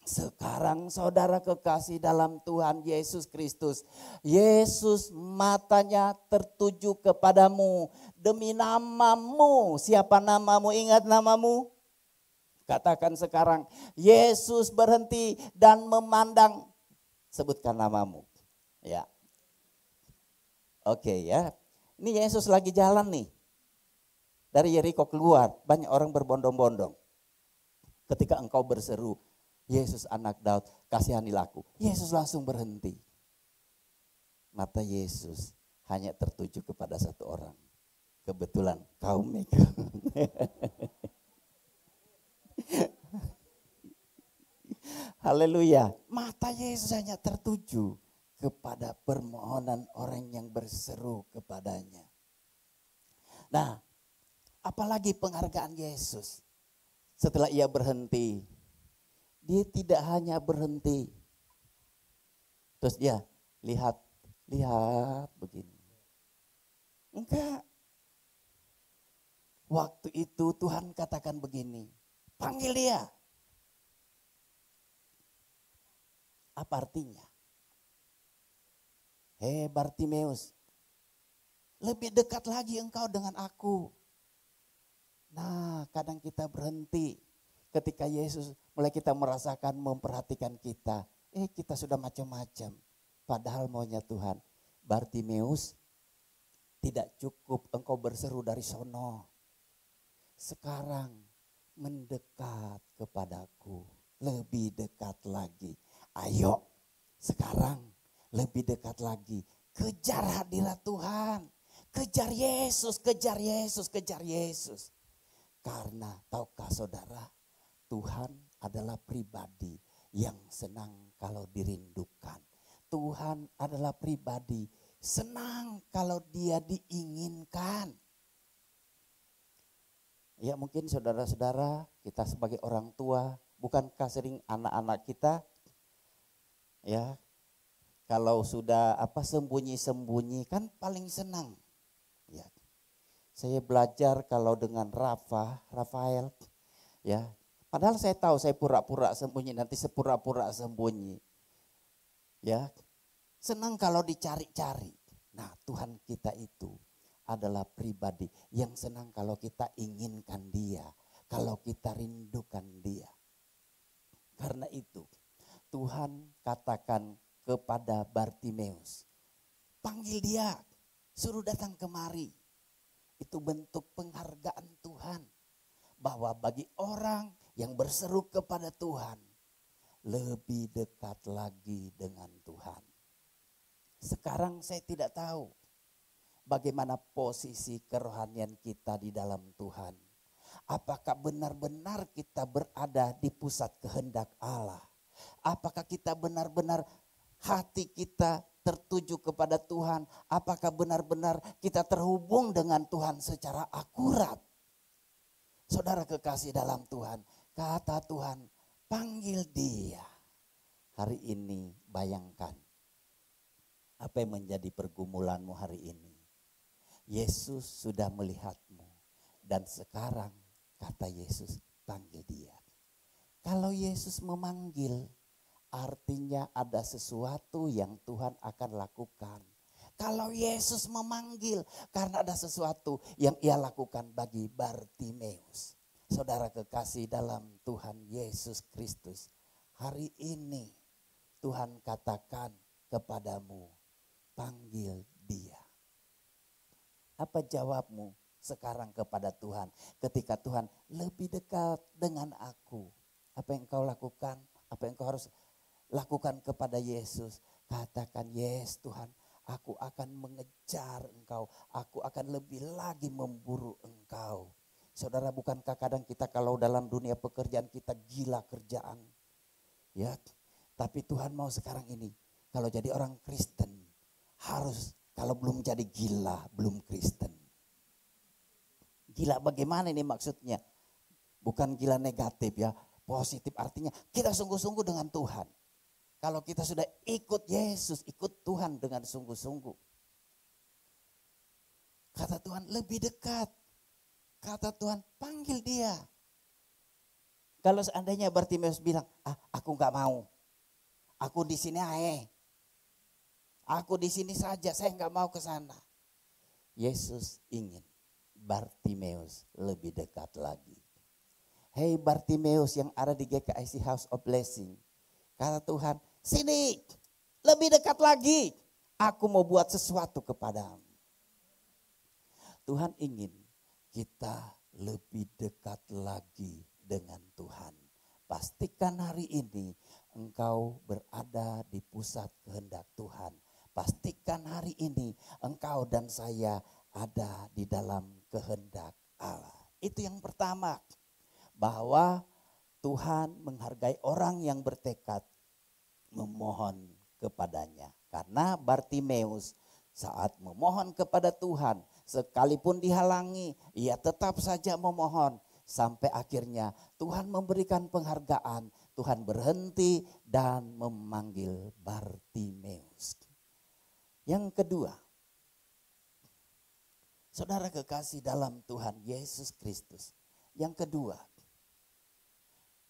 S3: Sekarang saudara kekasih dalam Tuhan Yesus Kristus. Yesus matanya tertuju kepadamu demi namamu. Siapa namamu? Ingat namamu? Katakan sekarang, Yesus berhenti dan memandang. Sebutkan namamu. Ya. Oke ya. Ini Yesus lagi jalan nih. Dari Yerikho keluar, banyak orang berbondong-bondong. Ketika engkau berseru, Yesus anak Daud, kasihanilah aku. Yesus langsung berhenti. Mata Yesus hanya tertuju kepada satu orang. Kebetulan kaum Mega. Haleluya. Mata Yesus hanya tertuju kepada permohonan orang yang berseru kepadanya. Nah, apalagi penghargaan Yesus. Setelah ia berhenti, dia tidak hanya berhenti. Terus dia lihat begini. Enggak. Waktu itu Tuhan katakan begini, panggil dia. Apa artinya? Hei Bartimeus, lebih dekat lagi engkau dengan aku. Nah, kadang kita berhenti ketika Yesus mulai kita merasakan memperhatikan kita. Kita sudah macam-macam. Padahal maunya Tuhan. Bartimeus, tidak cukup engkau berseru dari sono. Sekarang mendekat kepadaku. Lebih dekat lagi. Ayo sekarang lebih dekat lagi. Kejar hadirat Tuhan. Kejar Yesus, kejar Yesus, kejar Yesus. Karena tahukah saudara, Tuhan adalah pribadi yang senang kalau dirindukan. Tuhan adalah pribadi senang kalau dia diinginkan. Ya mungkin saudara-saudara, kita sebagai orang tua, bukankah sering anak-anak kita ya Kalau sudah sembunyi-sembunyi kan paling senang. Ya. Saya belajar kalau dengan Rafael, ya. Padahal saya tahu saya pura-pura sembunyi, nanti sepura-pura sembunyi. Ya. Senang kalau dicari-cari. Nah, Tuhan kita itu adalah pribadi yang senang kalau kita inginkan Dia, kalau kita rindukan Dia. Karena itu Tuhan katakan kepada Bartimeus, panggil dia, suruh datang kemari. Itu bentuk penghargaan Tuhan. Bahwa bagi orang yang berseru kepada Tuhan, lebih dekat lagi dengan Tuhan. Sekarang saya tidak tahu bagaimana posisi kerohanian kita di dalam Tuhan. Apakah benar-benar kita berada di pusat kehendak Allah? Apakah kita benar-benar hati kita tertuju kepada Tuhan? Apakah benar-benar kita terhubung dengan Tuhan secara akurat? Saudara kekasih dalam Tuhan, kata Tuhan, panggil dia. Hari ini bayangkan apa yang menjadi pergumulanmu hari ini. Yesus sudah melihatmu dan sekarang kata Yesus, panggil dia. Kalau Yesus memanggil, artinya ada sesuatu yang Tuhan akan lakukan. Kalau Yesus memanggil, karena ada sesuatu yang ia lakukan bagi Bartimeus. Saudara kekasih dalam Tuhan Yesus Kristus, hari ini Tuhan katakan kepadamu, panggil dia. Apa jawabmu sekarang kepada Tuhan ketika Tuhan lebih dekat dengan aku? Apa yang kau lakukan? Apa yang kau harus lakukan kepada Yesus? Katakan, yes Tuhan, aku akan mengejar engkau. Aku akan lebih lagi memburu engkau. Saudara, bukankah kadang kita kalau dalam dunia pekerjaan kita gila kerjaan? Ya, tapi Tuhan mau sekarang ini, kalau jadi orang Kristen harus, kalau belum jadi gila, belum Kristen. Gila bagaimana ini maksudnya? Bukan gila negatif ya, positif artinya kita sungguh-sungguh dengan Tuhan. Kalau kita sudah ikut Yesus, ikut Tuhan dengan sungguh-sungguh. Kata Tuhan lebih dekat. Kata Tuhan panggil dia. Kalau seandainya Bartimeus bilang, aku gak mau. Aku di sini aja. Aku di sini saja, saya gak mau ke sana. Yesus ingin Bartimeus lebih dekat lagi. Hei Bartimeus yang ada di GKIC House of Blessing. Kata Tuhan, sini lebih dekat lagi. Aku mau buat sesuatu kepadamu. Tuhan ingin kita lebih dekat lagi dengan Tuhan. Pastikan hari ini engkau berada di pusat kehendak Tuhan. Pastikan hari ini engkau dan saya ada di dalam kehendak Allah. Itu yang pertama. Bahwa Tuhan menghargai orang yang bertekad memohon kepadanya. Karena Bartimeus saat memohon kepada Tuhan, sekalipun dihalangi, ia tetap saja memohon. Sampai akhirnya Tuhan memberikan penghargaan, Tuhan berhenti dan memanggil Bartimeus. Yang kedua, saudara kekasih dalam Tuhan Yesus Kristus. Yang kedua,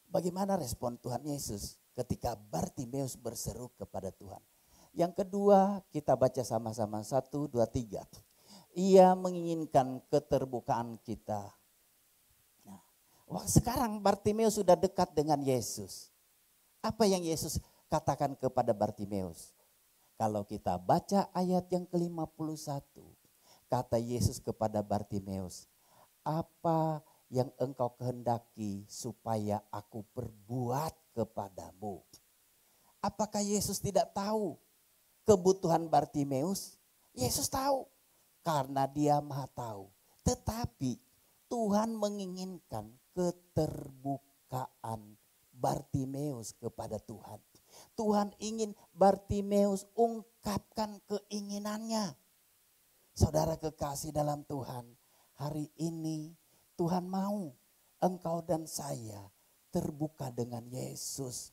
S3: bagaimana respon Tuhan Yesus ketika Bartimeus berseru kepada Tuhan? Yang kedua kita baca sama-sama 1, 2, 3. Ia menginginkan keterbukaan kita. Nah, sekarang Bartimeus sudah dekat dengan Yesus. Apa yang Yesus katakan kepada Bartimeus? Kalau kita baca ayat yang ke-51. Kata Yesus kepada Bartimeus, apa yang engkau kehendaki supaya aku perbuat kepadamu? Apakah Yesus tidak tahu kebutuhan Bartimeus? Yesus tahu karena dia maha tahu. Tetapi Tuhan menginginkan keterbukaan Bartimeus kepada Tuhan. Tuhan ingin Bartimeus ungkapkan keinginannya. Saudara kekasih dalam Tuhan, hari ini Tuhan mau engkau dan saya terbuka dengan Yesus.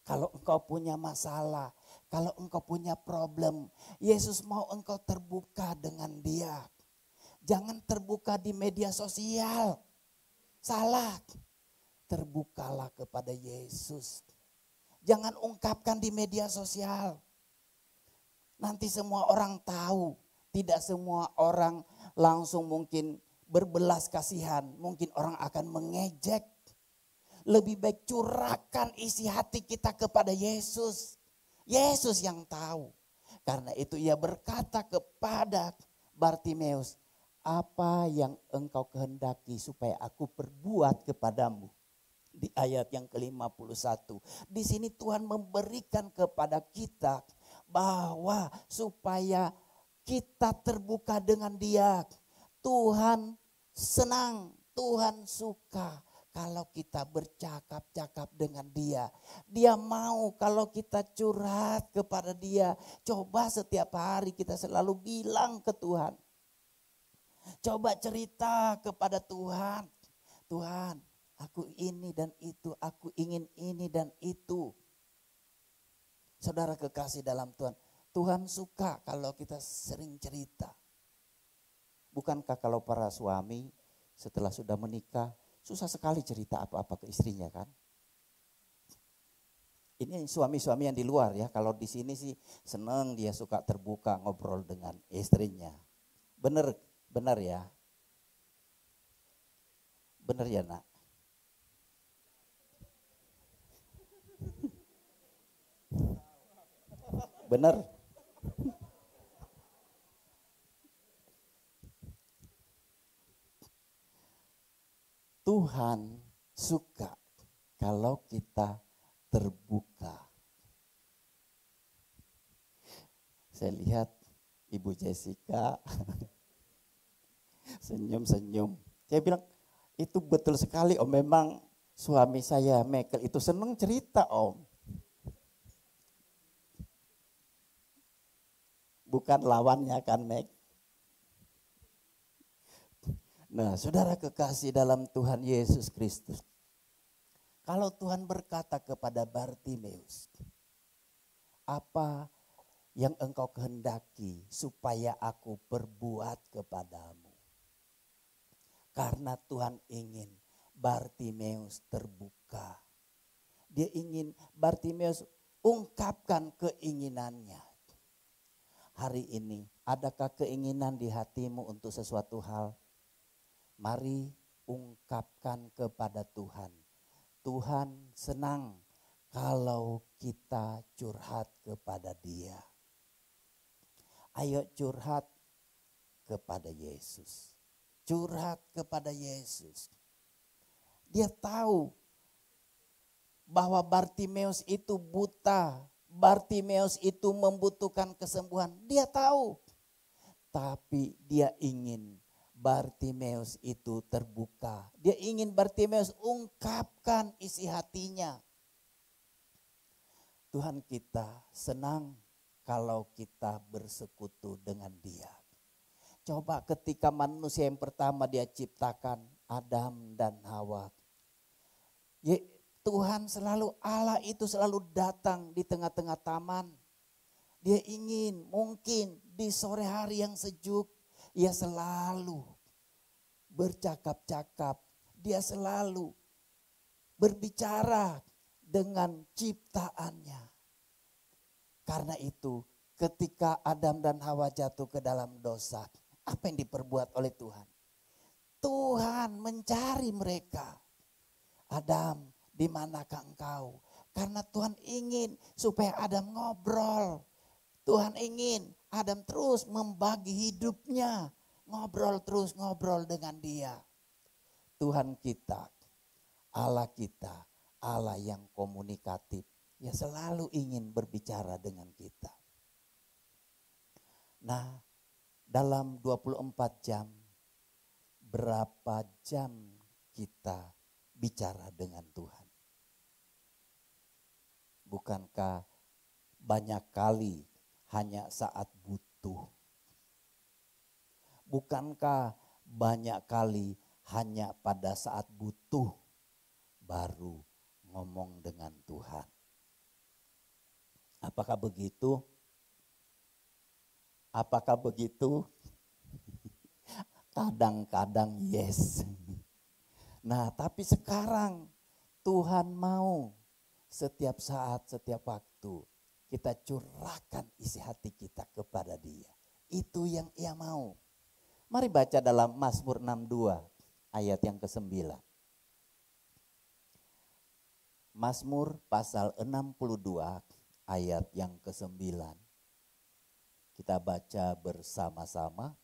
S3: Kalau engkau punya masalah, Kalau engkau punya problem, Yesus mau engkau terbuka dengan Dia. Jangan terbuka di media sosial. Salah. Terbukalah kepada Yesus. Jangan ungkapkan di media sosial. Nanti semua orang tahu. Tidak semua orang langsung mungkin berbelas kasihan. Mungkin orang akan mengejek. Lebih baik curahkan isi hati kita kepada Yesus. Yesus yang tahu. Karena itu ia berkata kepada Bartimeus, apa yang engkau kehendaki supaya aku perbuat kepadamu? Di ayat yang ke-51. Di sini Tuhan memberikan kepada kita bahwa supaya kita terbuka dengan Dia. Tuhan senang, Tuhan suka kalau kita bercakap-cakap dengan Dia. Dia mau kalau kita curhat kepada Dia. Coba setiap hari kita selalu bilang ke Tuhan. Coba cerita kepada Tuhan. Tuhan, aku ini dan itu, aku ingin ini dan itu. Saudara kekasih dalam Tuhan, Tuhan suka kalau kita sering cerita. Bukankah kalau para suami setelah sudah menikah, susah sekali cerita apa-apa ke istrinya kan? Ini suami-suami yang di luar ya, kalau di sini sih senang dia suka terbuka ngobrol dengan istrinya. Benar ya? Benar ya nak? Benar? Tuhan suka kalau kita terbuka. Saya lihat Ibu Jessica senyum-senyum. Saya bilang itu betul sekali Om, memang suami saya Michael itu senang cerita Om. Bukan lawannya kan Meg. Nah saudara kekasih dalam Tuhan Yesus Kristus. Kalau Tuhan berkata kepada Bartimeus, apa yang engkau kehendaki supaya aku perbuat kepadamu? Karena Tuhan ingin Bartimeus terbuka. Dia ingin Bartimeus ungkapkan keinginannya. Hari ini adakah keinginan di hatimu untuk sesuatu hal? Mari ungkapkan kepada Tuhan. Tuhan senang kalau kita curhat kepada Dia. Ayo curhat kepada Yesus. Curhat kepada Yesus. Dia tahu bahwa Bartimeus itu buta. Bartimeus itu membutuhkan kesembuhan. Dia tahu. Tapi dia ingin Bartimeus itu terbuka. Dia ingin Bartimeus ungkapkan isi hatinya. Tuhan kita senang kalau kita bersekutu dengan Dia. Coba ketika manusia yang pertama Dia ciptakan, Adam dan Hawa. Tuhan selalu, Allah itu selalu datang di tengah-tengah taman. Dia ingin mungkin di sore hari yang sejuk, Ia selalu bercakap-cakap. Dia selalu berbicara dengan ciptaannya. Karena itu ketika Adam dan Hawa jatuh ke dalam dosa, apa yang diperbuat oleh Tuhan? Tuhan mencari mereka. Adam, di manakah engkau? Karena Tuhan ingin supaya Adam ngobrol. Tuhan ingin Adam terus membagi hidupnya. Ngobrol terus, ngobrol dengan Dia. Tuhan kita, Allah kita, Allah yang komunikatif. Ya selalu ingin berbicara dengan kita. Nah, dalam 24 jam, berapa jam kita bicara dengan Tuhan? Bukankah banyak kali hanya saat butuh? Bukankah banyak kali hanya pada saat butuh baru ngomong dengan Tuhan? Apakah begitu? Apakah begitu? Kadang-kadang yes. Nah, tapi sekarang Tuhan mau setiap saat, setiap waktu kita curahkan isi hati kita kepada Dia. Itu yang Ia mau. Mari baca dalam Mazmur 62 ayat yang ke-9. Mazmur pasal 62 ayat yang ke-9. Kita baca bersama-sama.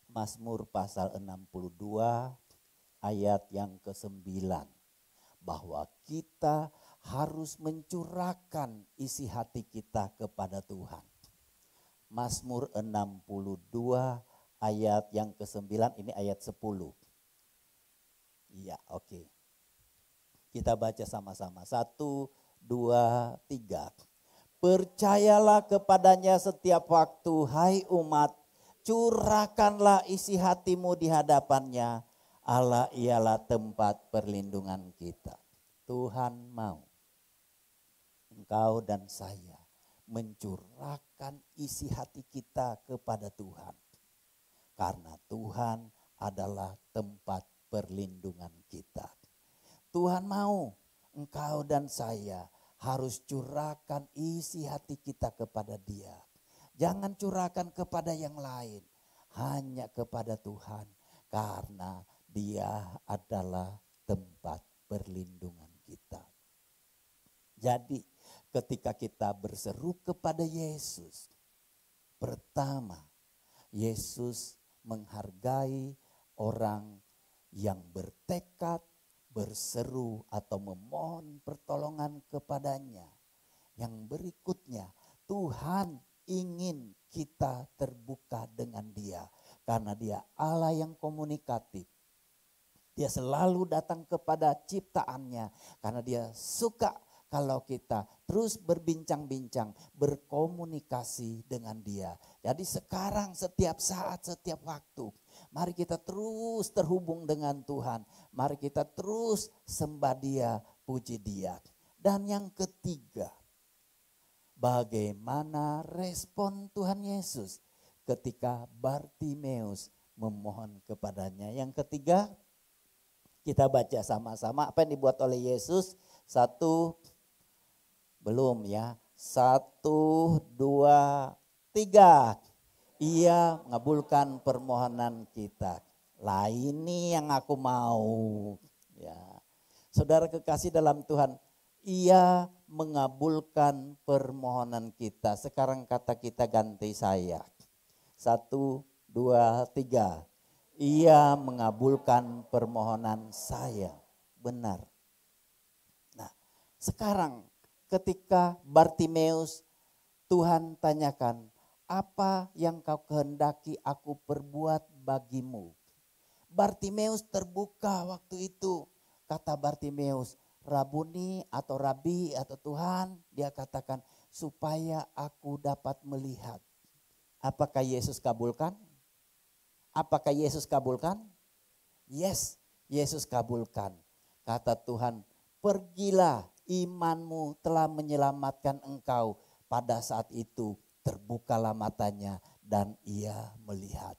S3: Mazmur pasal 62 ayat yang ke-9. Bahwa kita harus mencurahkan isi hati kita kepada Tuhan. Mazmur 62 ayat yang ke-9, ini ayat 10. Iya, oke. Kita baca sama-sama. 1, 2, 3. Percayalah kepadanya setiap waktu, hai umat. Curahkanlah isi hatimu di hadapannya. Allah ialah tempat perlindungan kita. Tuhan mau engkau dan saya mencurahkan isi hati kita kepada Tuhan. Karena Tuhan adalah tempat perlindungan kita. Tuhan mau engkau dan saya harus curahkan isi hati kita kepada Dia. Jangan curahkan kepada yang lain, hanya kepada Tuhan. Karena Dia adalah tempat perlindungan kita. Jadi ketika kita berseru kepada Yesus, pertama Yesus menghargai orang yang bertekad, berseru atau memohon pertolongan kepadanya. Yang berikutnya, Tuhan ingin kita terbuka dengan Dia. Karena Dia Allah yang komunikatif. Dia selalu datang kepada ciptaannya. Karena Dia suka kalau kita terus berbincang-bincang, berkomunikasi dengan Dia. Jadi sekarang setiap saat, setiap waktu, mari kita terus terhubung dengan Tuhan. Mari kita terus sembah Dia, puji Dia. Dan yang ketiga, bagaimana respon Tuhan Yesus ketika Bartimeus memohon kepadanya. Yang ketiga, kita baca sama-sama apa yang dibuat oleh Yesus. 1, belum ya. 1, 2, 3. Ia mengabulkan permohonan kita. Lah ini yang aku mau. Ya. Saudara kekasih dalam Tuhan, Ia mengabulkan permohonan kita. Sekarang kata kita ganti saya. 1, 2, 3. Ia mengabulkan permohonan saya. Benar. Nah, sekarang ketika Bartimeus, Tuhan tanyakan, apa yang kau kehendaki aku perbuat bagimu? Bartimeus terbuka waktu itu. Kata Bartimeus, Rabuni atau Rabi atau Tuhan, dia katakan supaya aku dapat melihat. Apakah Yesus kabulkan? Apakah Yesus kabulkan? Yes, Yesus kabulkan. Kata Tuhan, pergilah, imanmu telah menyelamatkan engkau. Pada saat itu terbukalah matanya dan ia melihat.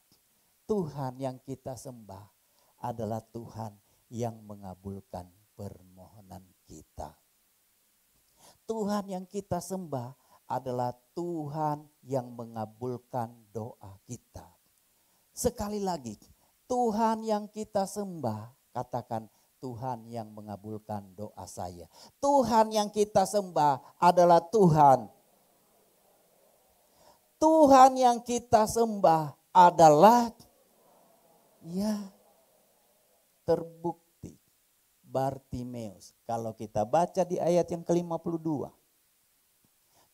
S3: Tuhan yang kita sembah adalah Tuhan yang mengabulkan permohonan kita. Tuhan yang kita sembah adalah Tuhan yang mengabulkan doa kita. Sekali lagi, Tuhan yang kita sembah, katakan Tuhan yang mengabulkan doa saya. Tuhan yang kita sembah adalah Tuhan. Tuhan yang kita sembah adalah, ya, terbukti Bartimeus. Kalau kita baca di ayat yang ke-52.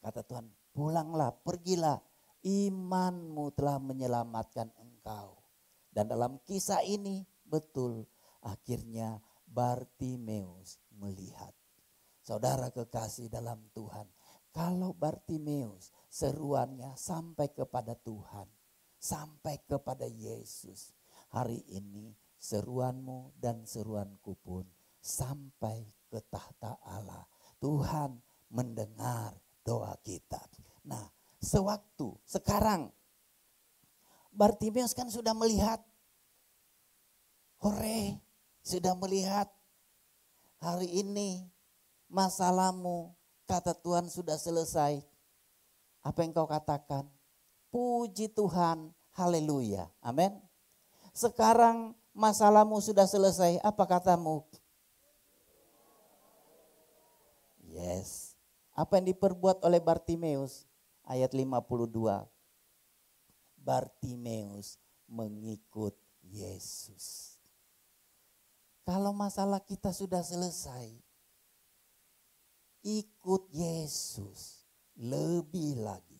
S3: Kata Tuhan, pulanglah, pergilah, imanmu telah menyelamatkan engkau. Dan dalam kisah ini betul, akhirnya Bartimeus melihat. Saudara kekasih dalam Tuhan, kalau Bartimeus seruannya sampai kepada Tuhan, sampai kepada Yesus, hari ini seruanmu dan seruanku pun sampai ke tahta Allah. Tuhan, mendengar doa kita. Nah, sekarang Bartimeus kan sudah melihat, hore, sudah melihat hari ini masalahmu, kata Tuhan sudah selesai. Apa yang kau katakan? Puji Tuhan, haleluya, amin. Sekarang masalahmu sudah selesai, apa katamu? Yes. Apa yang diperbuat oleh Bartimeus? Ayat 52. Bartimeus mengikut Yesus. Kalau masalah kita sudah selesai, ikut Yesus lebih lagi.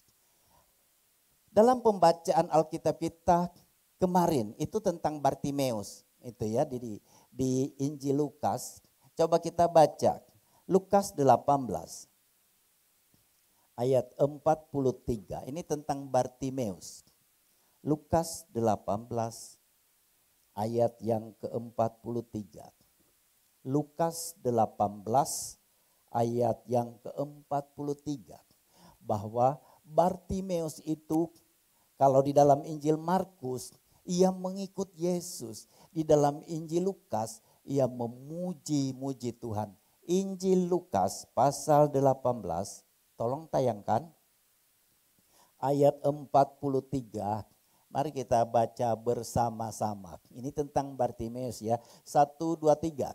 S3: Dalam pembacaan Alkitab kita kemarin itu tentang Bartimeus, itu ya di Injil Lukas. Coba kita baca Lukas 18 ayat 43. Ini tentang Bartimeus. Lukas 18 ayat yang ke-43. Lukas 18 ayat yang ke-43. Bahwa Bartimeus itu kalau di dalam Injil Markus ia mengikut Yesus. Di dalam Injil Lukas ia memuji-muji Tuhan. Injil Lukas pasal 18, tolong tayangkan. Ayat 43, mari kita baca bersama-sama. Ini tentang Bartimeus ya, 1, 2, 3.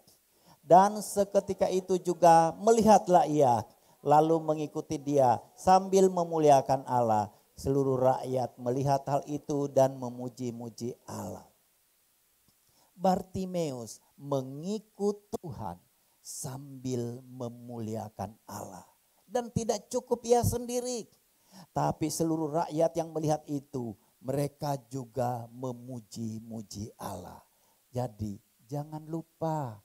S3: Dan seketika itu juga melihatlah ia, lalu mengikuti dia sambil memuliakan Allah. Seluruh rakyat melihat hal itu dan memuji-muji Allah. Bartimeus mengikut Tuhan sambil memuliakan Allah. Dan tidak cukup ia sendiri, tapi seluruh rakyat yang melihat itu, mereka juga memuji-muji Allah. Jadi jangan lupa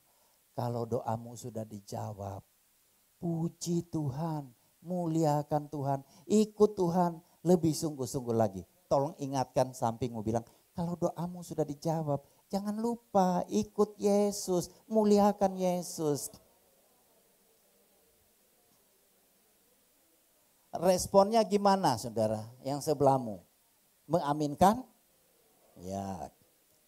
S3: kalau doamu sudah dijawab, puji Tuhan, muliakan Tuhan, ikut Tuhan lebih sungguh-sungguh lagi. Tolong ingatkan sampingmu, bilang kalau doamu sudah dijawab, jangan lupa ikut Yesus, muliakan Yesus. Responnya gimana saudara yang sebelahmu? Mengaminkan? Ya,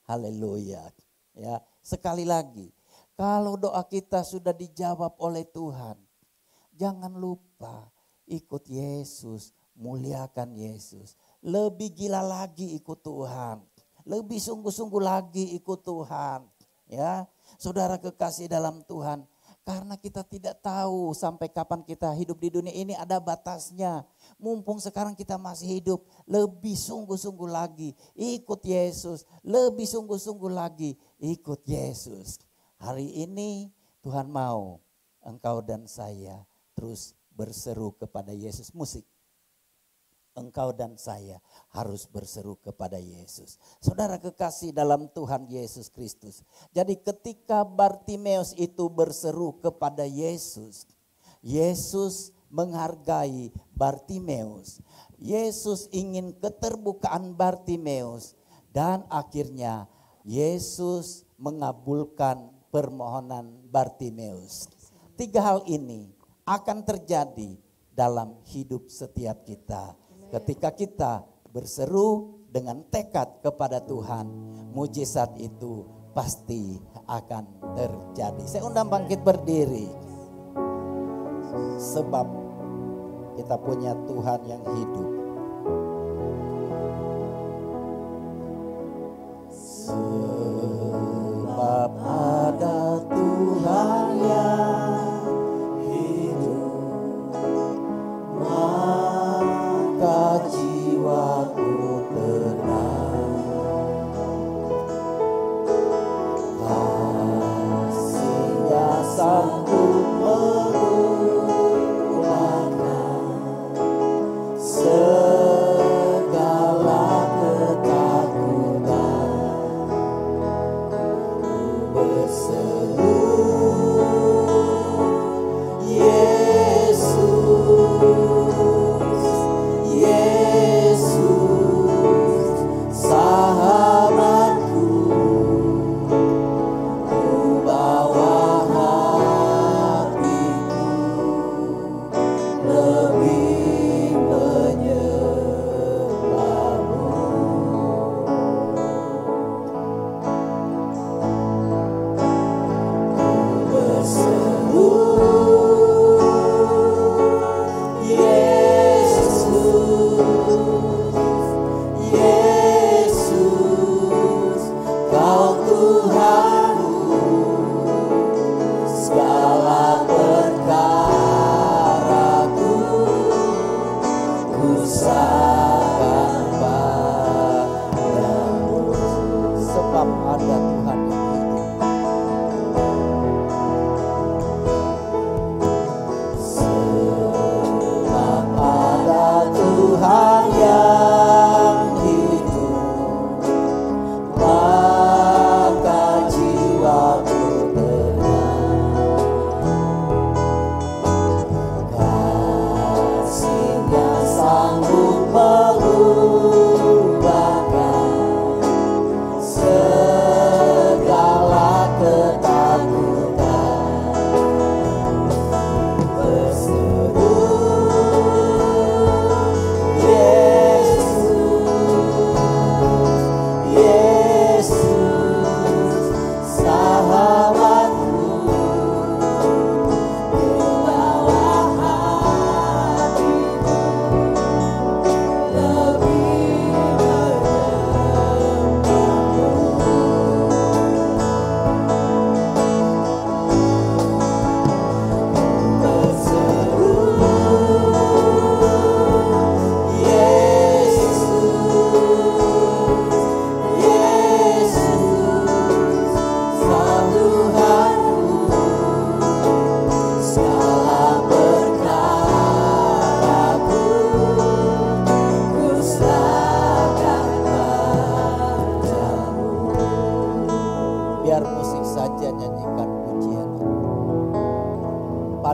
S3: haleluya. Ya, sekali lagi, kalau doa kita sudah dijawab oleh Tuhan, jangan lupa ikut Yesus, muliakan Yesus. Lebih gila lagi ikut Tuhan, lebih sungguh-sungguh lagi ikut Tuhan. Ya, saudara kekasih dalam Tuhan, karena kita tidak tahu sampai kapan kita hidup di dunia ini, ada batasnya. Mumpung sekarang kita masih hidup, lebih sungguh-sungguh lagi ikut Yesus. Lebih sungguh-sungguh lagi ikut Yesus. Hari ini Tuhan mau engkau dan saya terus berseru kepada Yesus. Musik. Engkau dan saya harus berseru kepada Yesus. Saudara kekasih dalam Tuhan Yesus Kristus. Jadi ketika Bartimeus itu berseru kepada Yesus, Yesus menghargai Bartimeus. Yesus ingin keterbukaan Bartimeus. Dan akhirnya Yesus mengabulkan permohonan Bartimeus. 3 hal ini akan terjadi dalam hidup setiap kita. Ketika kita berseru dengan tekad kepada Tuhan, mujizat itu pasti akan terjadi. Saya undang bangkit berdiri. Sebab kita punya Tuhan yang hidup. Sebab ada Tuhan yang jiwaku tenang, kasih-Nya sanggup mengubahkan segala ketakutan. Ku berseru Yesus, Yesus.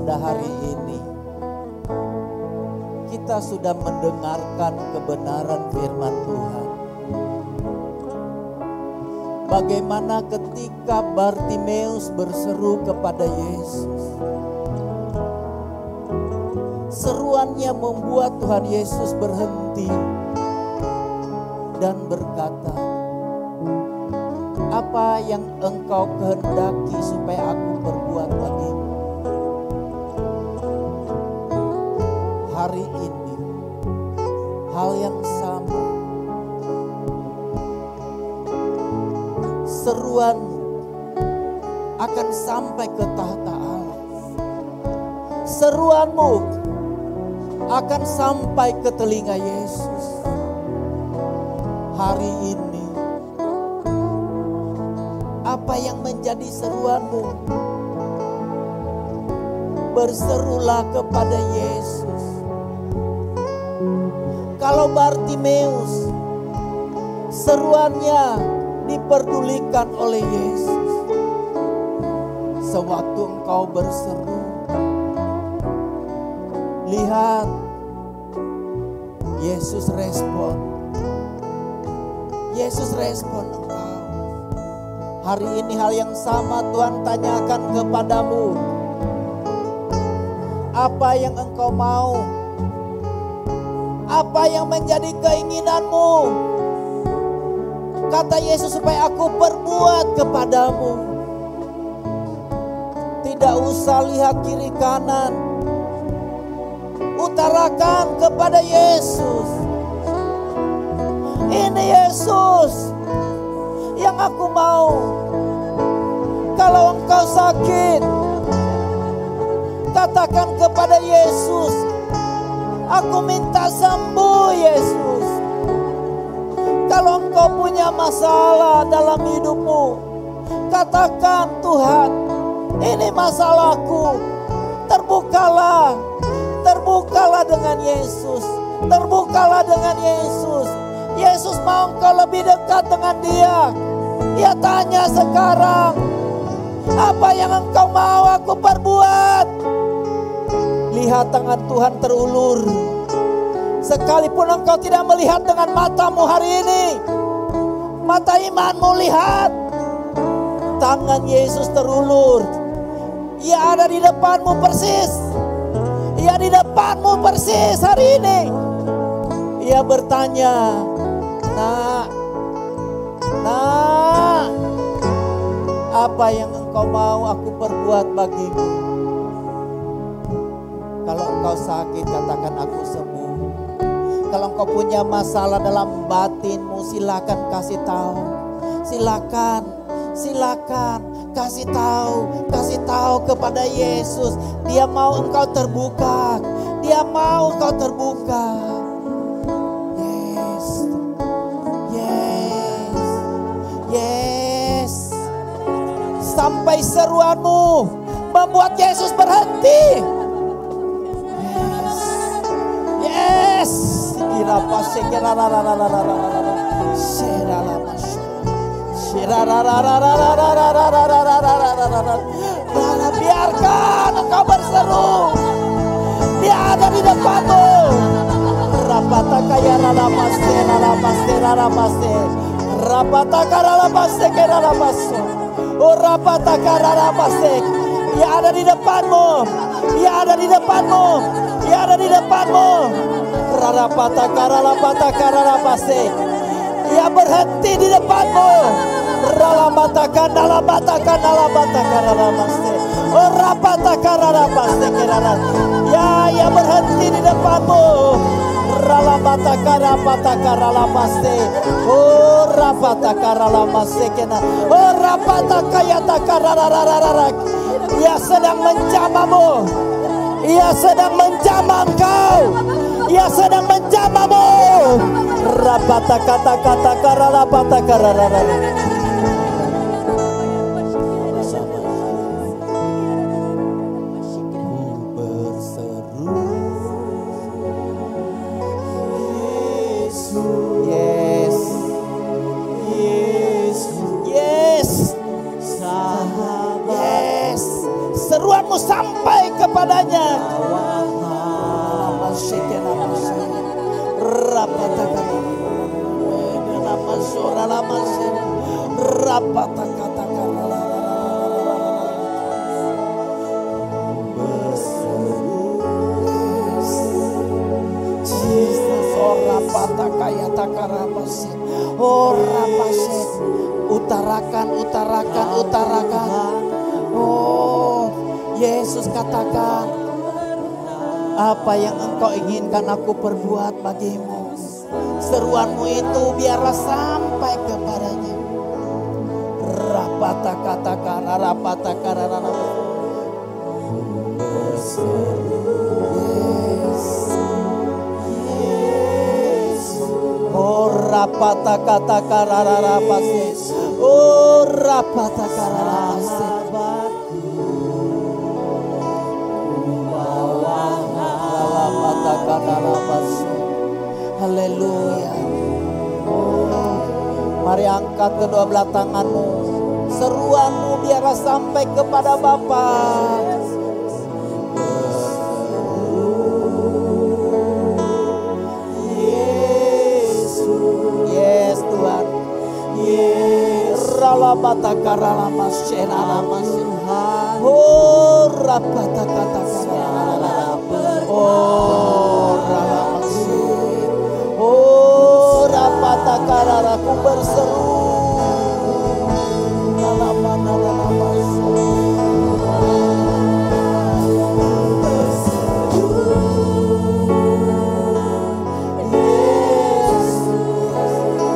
S3: pada hari ini kita sudah mendengarkan kebenaran firman Tuhan. Bagaimana ketika Bartimeus berseru kepada Yesus. Seruannya membuat Tuhan Yesus berhenti dan berkata, "Apa yang engkau kehendaki supaya aku perbuat bagimu?" Hari ini hal yang sama, seruan akan sampai ke tahta Allah. Seruanmu akan sampai ke telinga Yesus. Hari ini apa yang menjadi seruanmu? Berserulah kepada Yesus. Kalau Bartimeus seruannya diperdulikan oleh Yesus, sewaktu engkau berseru, lihat Yesus respon. Yesus respon engkau. Hari ini hal yang sama Tuhan tanyakan kepadamu. Apa yang engkau mau? Apa yang menjadi keinginanmu? Kata Yesus, supaya aku perbuat kepadamu. Tidak usah lihat kiri kanan. Utarakan kepada Yesus. Ini Yesus yang aku mau. Kalau engkau sakit, katakan kepada Yesus, aku minta sembuh Yesus. Kalau engkau punya masalah dalam hidupmu, katakan, Tuhan, ini masalahku. Terbukalah, terbukalah dengan Yesus. Terbukalah dengan Yesus. Yesus mau engkau lebih dekat dengan Dia. Dia tanya sekarang, apa yang engkau mau aku perbuat? Lihat tangan Tuhan terulur. Sekalipun engkau tidak melihat dengan matamu hari ini, mata imanmu lihat. Tangan Yesus terulur. Ia ada di depanmu persis. Ia di depanmu persis hari ini. Ia bertanya, Nak, apa yang engkau mau aku perbuat bagimu? Kalau engkau sakit, katakan aku sembuh. Kalau engkau punya masalah dalam batinmu, silakan kasih tahu. Silakan kasih tahu kepada Yesus. Dia mau engkau terbuka. Dia mau engkau terbuka. Yes. Sampai seruanmu membuat Yesus berhenti. Yes. Biarkan engkau berseru. Dia ada di depanmu. Rapatakaya ralapaste, ralapaste, ralapaste. Rapatakara ralapaste, ralapaste. Oh rapatakara ralapaste. Dia ada di depanmu. Dia ada di depanmu. Dia ada di depanmu. Rapatakara ralapatakara ralapaste. Dia berhenti di depanmu. Ralabatakan, dalabatakan, dalabatakan, ralapaste. Oh rapatakara ralapaste, ya, ia berhenti di depanmu. Ralabatakara patakara ralapaste. Oh rapatakara ralapaste kena. Oh rapatakaya takara rararara. Ia sedang menjamamu. Ia sedang menjamah engkau. Ia sedang menjamamu. Rapatakata ralapatakara rararara. Sampai kepada sora lama se rapata kata kara Jesus ora pata kaya takara masi ora pase utarakan oh Yesus katakan apa yang engkau inginkan aku perbuat bagimu. Seruanmu itu biarlah sampai kepadanya. Rapata kata kara rapata kara oh rapata kata kara rapase oh rapata kara rapase rapata kara rapase. Haleluya. Mari angkat kedua belah tanganmu. Seruanmu biarlah sampai kepada Bapa. Yes Tuhan. Yes. Ralabata karalama shenalama shenalama. Oh rapata kata karalama. Oh ralama shen. Oh rapata kararaku berseru. Nalama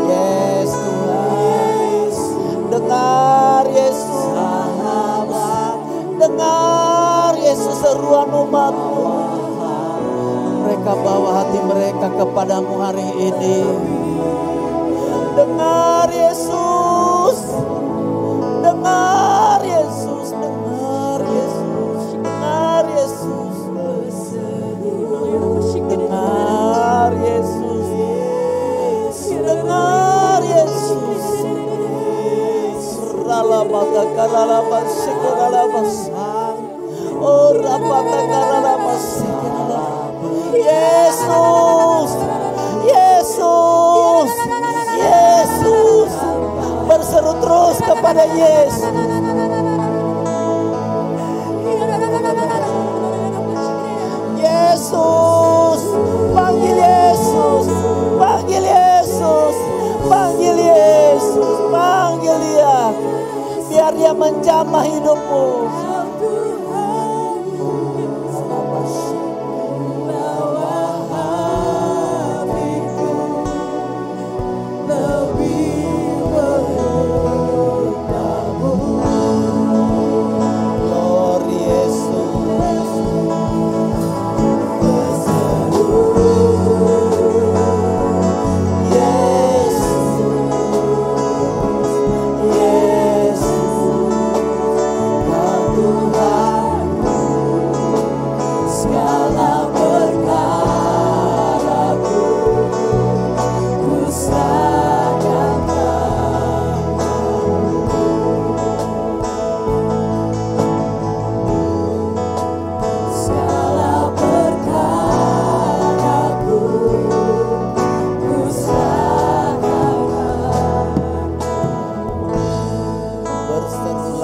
S3: Yes Tuhan. Dengar Yesus. Dengar Yesus seruan umat-Mu. Mereka bawa hati mereka kepadamu hari ini. Dengar Yesus. Dengar Yesus. Dengar Yesus. Dengar Yesus. Dengar Yesus. Dengar Yesus. Ralabata karalabas sekaralabas. Oh rapata karalabas sekaralabas. Yesus, Yesus, Yesus, berseru terus kepada Yesus. Yesus, panggil Yesus, panggil Yesus, panggil Yesus, panggil Dia, biar Dia menjamah hidupmu.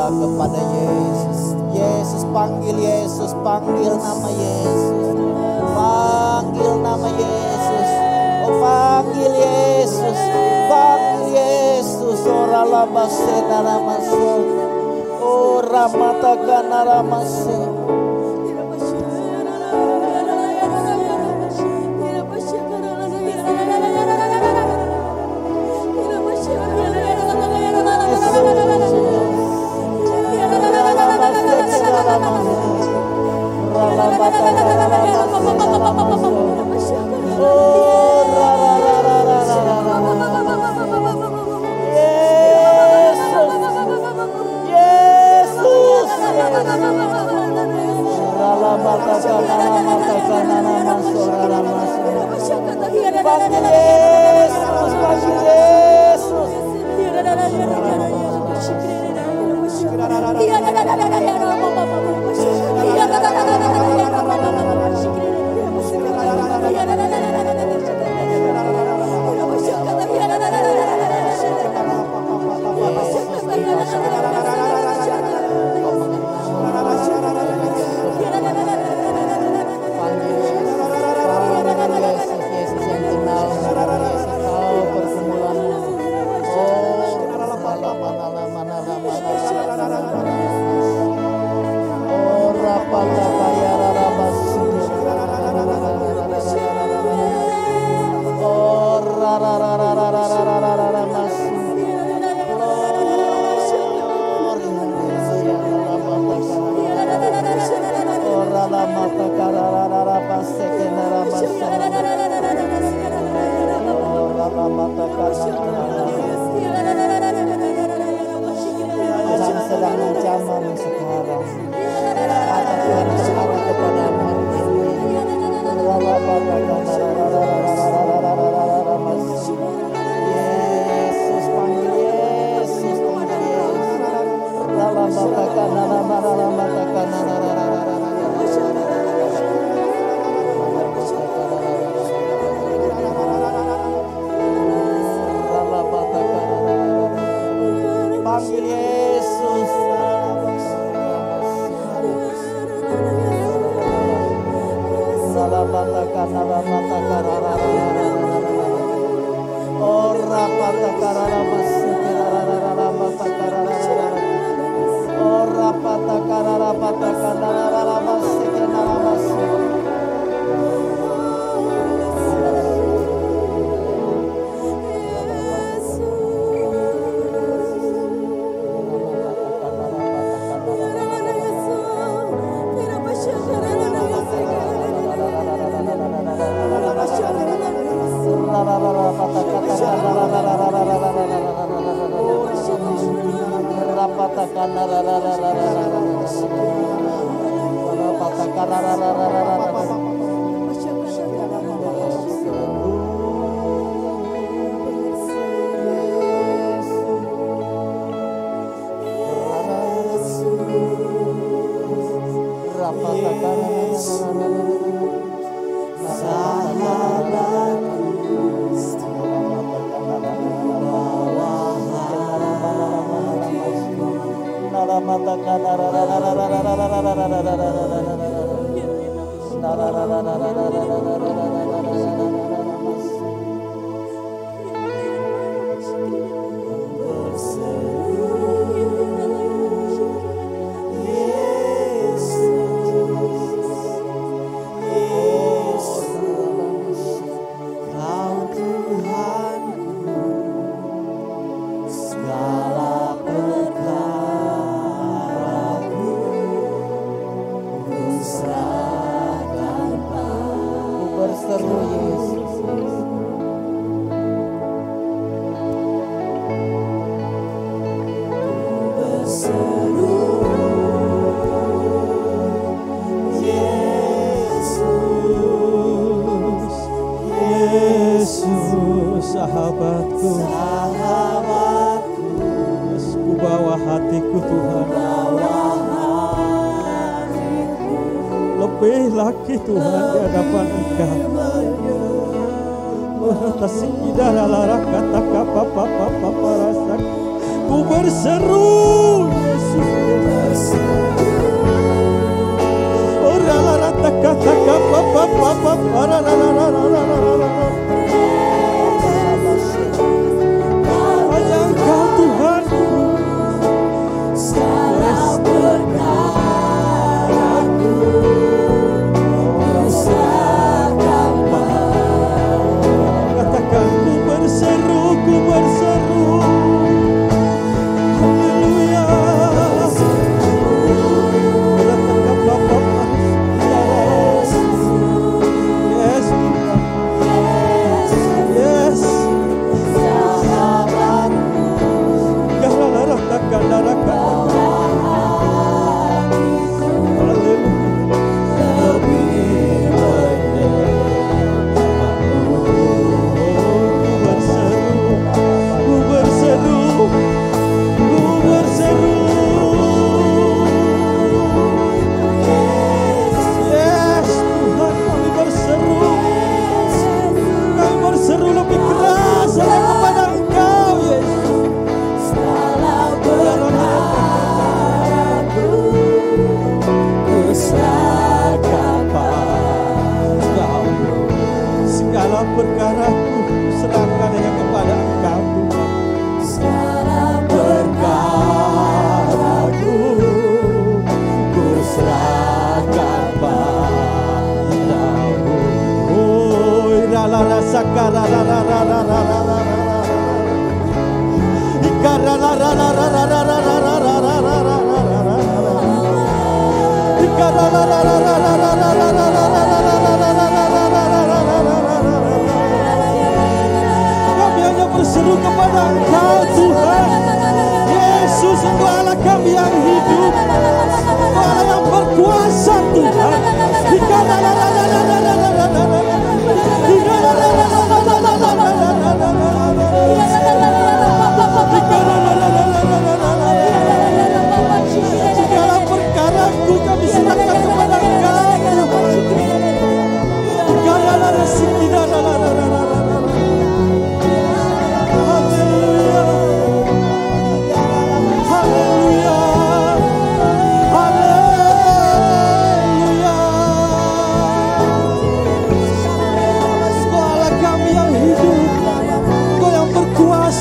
S3: Kepada Yesus, Yesus panggil Yesus, panggil nama Yesus, panggil nama Yesus, oh panggil Yesus, panggil Yesus, ora labase naramaso, oh ramata kana ramase. Yesus,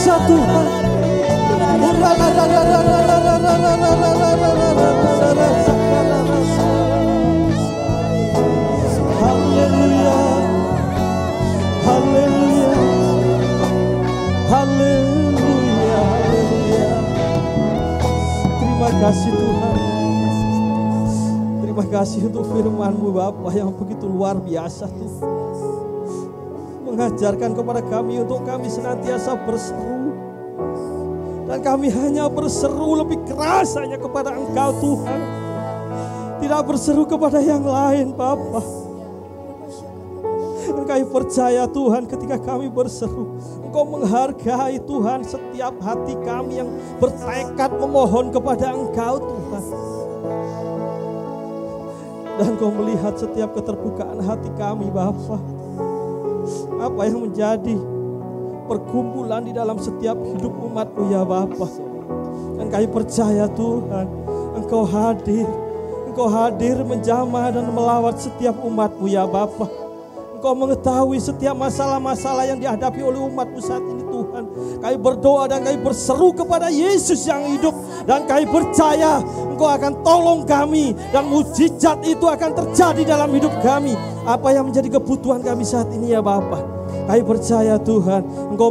S4: biasa Tuhan. Haleluya, haleluya, haleluya, haleluya. Terima kasih Tuhan. Terima kasih untuk firman-Mu Bapa yang begitu luar biasa Tuhan. Mengajarkan kepada kami untuk kami senantiasa berseru. Dan kami hanya berseru lebih keras hanya kepada Engkau Tuhan. Tidak berseru kepada yang lain Bapa. Dan kami percaya Tuhan ketika kami berseru, Engkau menghargai Tuhan setiap hati kami yang bertekad memohon kepada Engkau Tuhan. Dan Engkau melihat setiap keterbukaan hati kami Bapa. Apa yang menjadi pergumulan di dalam setiap hidup umat-Mu ya Bapa. Dan kami percaya Tuhan, Engkau hadir menjamah dan melawat setiap umat-Mu ya Bapa. Engkau mengetahui setiap masalah-masalah yang dihadapi oleh umat-Mu saat ini Tuhan. Kami berdoa dan kami berseru kepada Yesus yang hidup. Dan kami percaya Engkau akan tolong kami. Dan mujizat itu akan terjadi dalam hidup kami. Apa yang menjadi kebutuhan kami saat ini ya Bapa. Kami percaya Tuhan, Engkau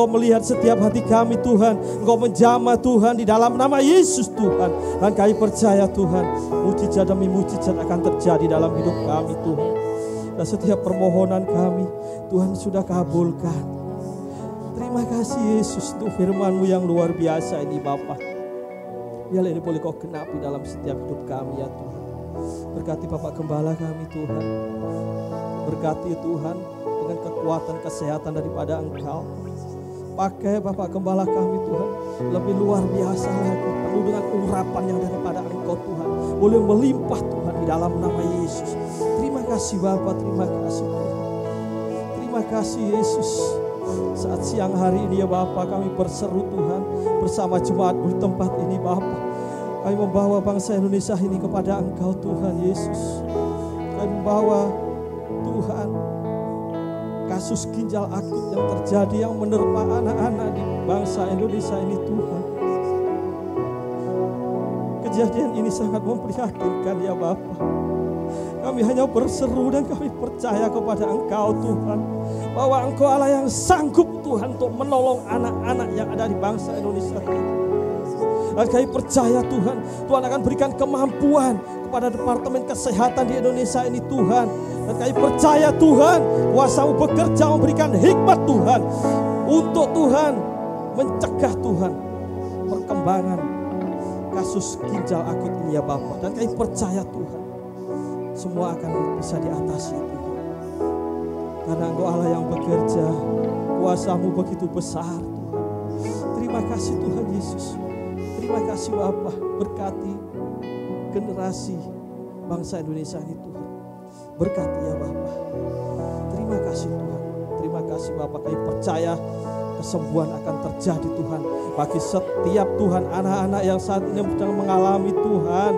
S4: melihat setiap hati kami Tuhan. Engkau menjamah Tuhan di dalam nama Yesus Tuhan. Dan kami percaya Tuhan, mujizat demi mujizat akan terjadi dalam hidup kami Tuhan. Dan setiap permohonan kami Tuhan sudah kabulkan. Terima kasih Yesus untuk firman-Mu yang luar biasa ini Bapa. Biarlah ini boleh Kau genapi dalam setiap hidup kami ya Tuhan. Berkati Bapak Gembala kami Tuhan. Berkati Tuhan dengan kekuatan kesehatan daripada Engkau. Pakai Bapak Gembala kami Tuhan lebih luar biasa lagi, penuh dengan urapan yang daripada Engkau Tuhan. Boleh melimpah Tuhan di dalam nama Yesus. Terima kasih Bapak, terima kasih Tuhan. Terima kasih Yesus. Saat siang hari ini ya Bapak, kami berseru Tuhan bersama jemaat di tempat ini Bapak. Kami membawa bangsa Indonesia ini kepada Engkau Tuhan Yesus. Kami membawa Tuhan kasus ginjal akut yang terjadi yang menerpa anak-anak di bangsa Indonesia ini Tuhan. Kejadian ini sangat memprihatinkan ya Bapak. Kami hanya berseru dan kami percaya kepada Engkau Tuhan, bahwa Engkau Allah yang sanggup Tuhan untuk menolong anak-anak yang ada di bangsa Indonesia ini. Dan kami percaya Tuhan, Tuhan akan berikan kemampuan kepada Departemen Kesehatan di Indonesia ini Tuhan. Dan kami percaya Tuhan, kuasa-Mu bekerja memberikan hikmat Tuhan, untuk Tuhan mencegah Tuhan perkembangan kasus ginjal akut ini ya Bapak. Dan kami percaya Tuhan, semua akan bisa diatasi Tuhan. Karena Engkau Allah yang bekerja, kuasa-Mu begitu besar Tuhan. Terima kasih Tuhan Yesus. Terima kasih Bapa, berkati generasi bangsa Indonesia ini Tuhan. Berkati ya Bapa. Terima kasih Tuhan. Terima kasih Bapa, kami percaya kesembuhan akan terjadi Tuhan. Bagi setiap Tuhan anak-anak yang saat ini sedang mengalami Tuhan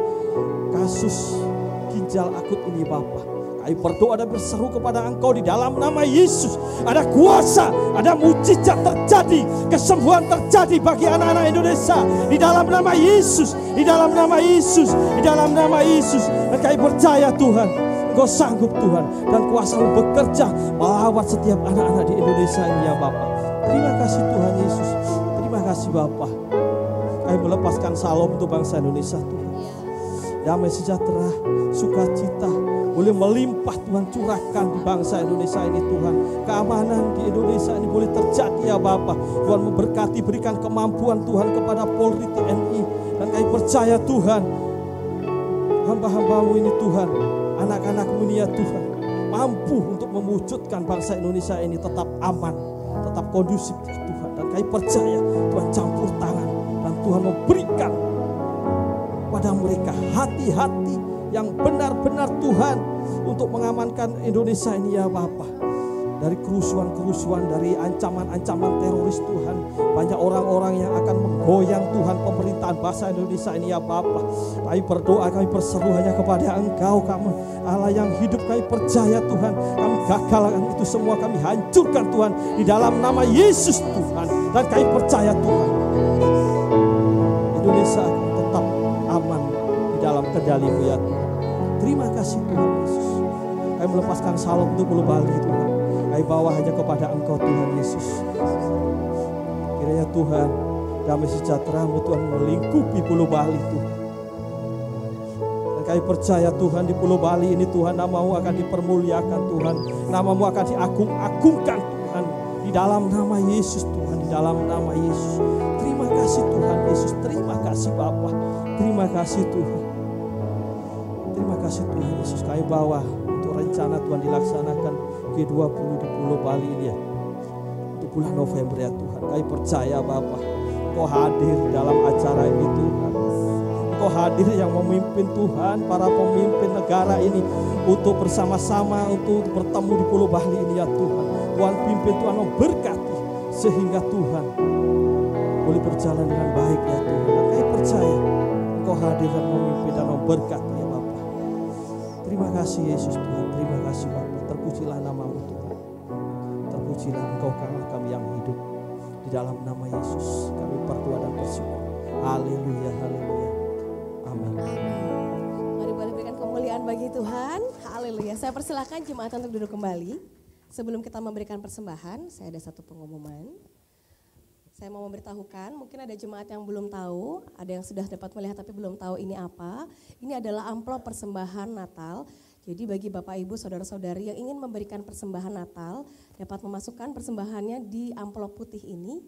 S4: kasus ginjal akut ini Bapa. Kami berdoa dan berseru kepada Engkau di dalam nama Yesus. Ada kuasa, ada mujizat terjadi, kesembuhan terjadi bagi anak-anak Indonesia di dalam nama Yesus, di dalam nama Yesus, di dalam nama Yesus. Dan kami percaya Tuhan, Engkau sanggup Tuhan, dan kuasa-Mu bekerja melawat setiap anak-anak di Indonesia ini ya Bapa. Terima kasih Tuhan Yesus. Terima kasih Bapa. Kami melepaskan salam untuk bangsa Indonesia Tuhan. Damai sejahtera, sukacita boleh melimpah Tuhan curahkan di bangsa Indonesia ini Tuhan. Keamanan di Indonesia ini boleh terjadi ya Bapa. Tuhan memberkati, berikan kemampuan Tuhan kepada Polri, TNI. Dan kami percaya Tuhan, hamba-hamba-Mu ini Tuhan, anak-anak-Mu ini ya Tuhan, mampu untuk mewujudkan bangsa Indonesia ini tetap aman, tetap kondusif ya Tuhan. Dan kami percaya Tuhan campur tangan, dan Tuhan memberikan pada mereka hati-hati yang benar-benar Tuhan untuk mengamankan Indonesia ini ya Bapa. dari kerusuhan-kerusuhan, dari ancaman-ancaman teroris Tuhan. Banyak orang-orang yang akan menggoyang Tuhan pemerintahan bangsa Indonesia ini ya Bapa. Kami berdoa, kami berseru hanya kepada Engkau, kami Allah yang hidup. Kami percaya Tuhan, kami gagalkan itu semua, kami hancurkan Tuhan di dalam nama Yesus Tuhan. Dan kami percaya Tuhan, Indonesia akan tetap aman di dalam kendali-Mu ya Tuhan. Terima kasih Tuhan Yesus. Kami melepaskan salom untuk Pulau Bali Tuhan. Kami bawa hanya kepada Engkau Tuhan Yesus. Kiranya Tuhan, damai sejahtera-Mu Tuhan melingkupi Pulau Bali Tuhan. Dan kami percaya Tuhan, di Pulau Bali ini Tuhan, nama-Mu akan dipermuliakan Tuhan. Nama-Mu akan diagung-agungkan Tuhan. Di dalam nama Yesus Tuhan, di dalam nama Yesus. Terima kasih Tuhan Yesus, terima kasih Bapa. Terima kasih Tuhan. Terima kasih Tuhan Yesus. Kami bawa untuk rencana Tuhan dilaksanakan G20 di Pulau Bali ini ya, untuk bulan November ya Tuhan. Kami percaya Bapa, Engkau hadir dalam acara ini Tuhan. Engkau hadir yang memimpin Tuhan, para pemimpin negara ini untuk bersama-sama untuk bertemu di Pulau Bali ini ya Tuhan. Tuhan pimpin, Tuhan memberkati sehingga Tuhan boleh berjalan dengan baik ya Tuhan. Dan kami percaya Engkau hadir dan memimpin dan memberkati ya Bapa. Terima kasih Yesus Tuhan, terima kasih Bapa. Terpujilah nama-Mu Tuhan. Terpujilah Engkau karena kami yang hidup. Di dalam nama Yesus kami berdoa dan bersyukur. Haleluya, haleluya. Amin.
S1: Mari boleh berikan kemuliaan bagi Tuhan. Haleluya. Saya persilahkan jemaat untuk duduk kembali. Sebelum kita memberikan persembahan, saya ada satu pengumuman. Saya mau memberitahukan, mungkin ada jemaat yang belum tahu, ada yang sudah dapat melihat tapi belum tahu ini apa. Ini adalah amplop persembahan Natal. Jadi bagi Bapak Ibu Saudara-saudari yang ingin memberikan persembahan Natal, dapat memasukkan persembahannya di amplop putih ini.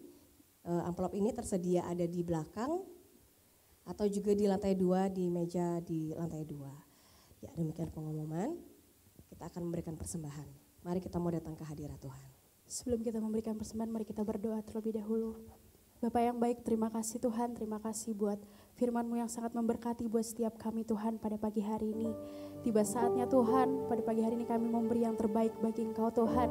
S1: Amplop ini tersedia ada di belakang atau juga di lantai 2, di meja di lantai 2. Ya, demikian pengumuman. Kita akan memberikan persembahan. Mari kita mau datang ke hadirat Tuhan.
S2: Sebelum kita memberikan persembahan, mari kita berdoa terlebih dahulu. Bapak yang baik, terima kasih Tuhan, terima kasih buat firman-Mu yang sangat memberkati buat setiap kami Tuhan pada pagi hari ini. Tiba saatnya Tuhan, pada pagi hari ini kami memberi yang terbaik bagi Engkau Tuhan.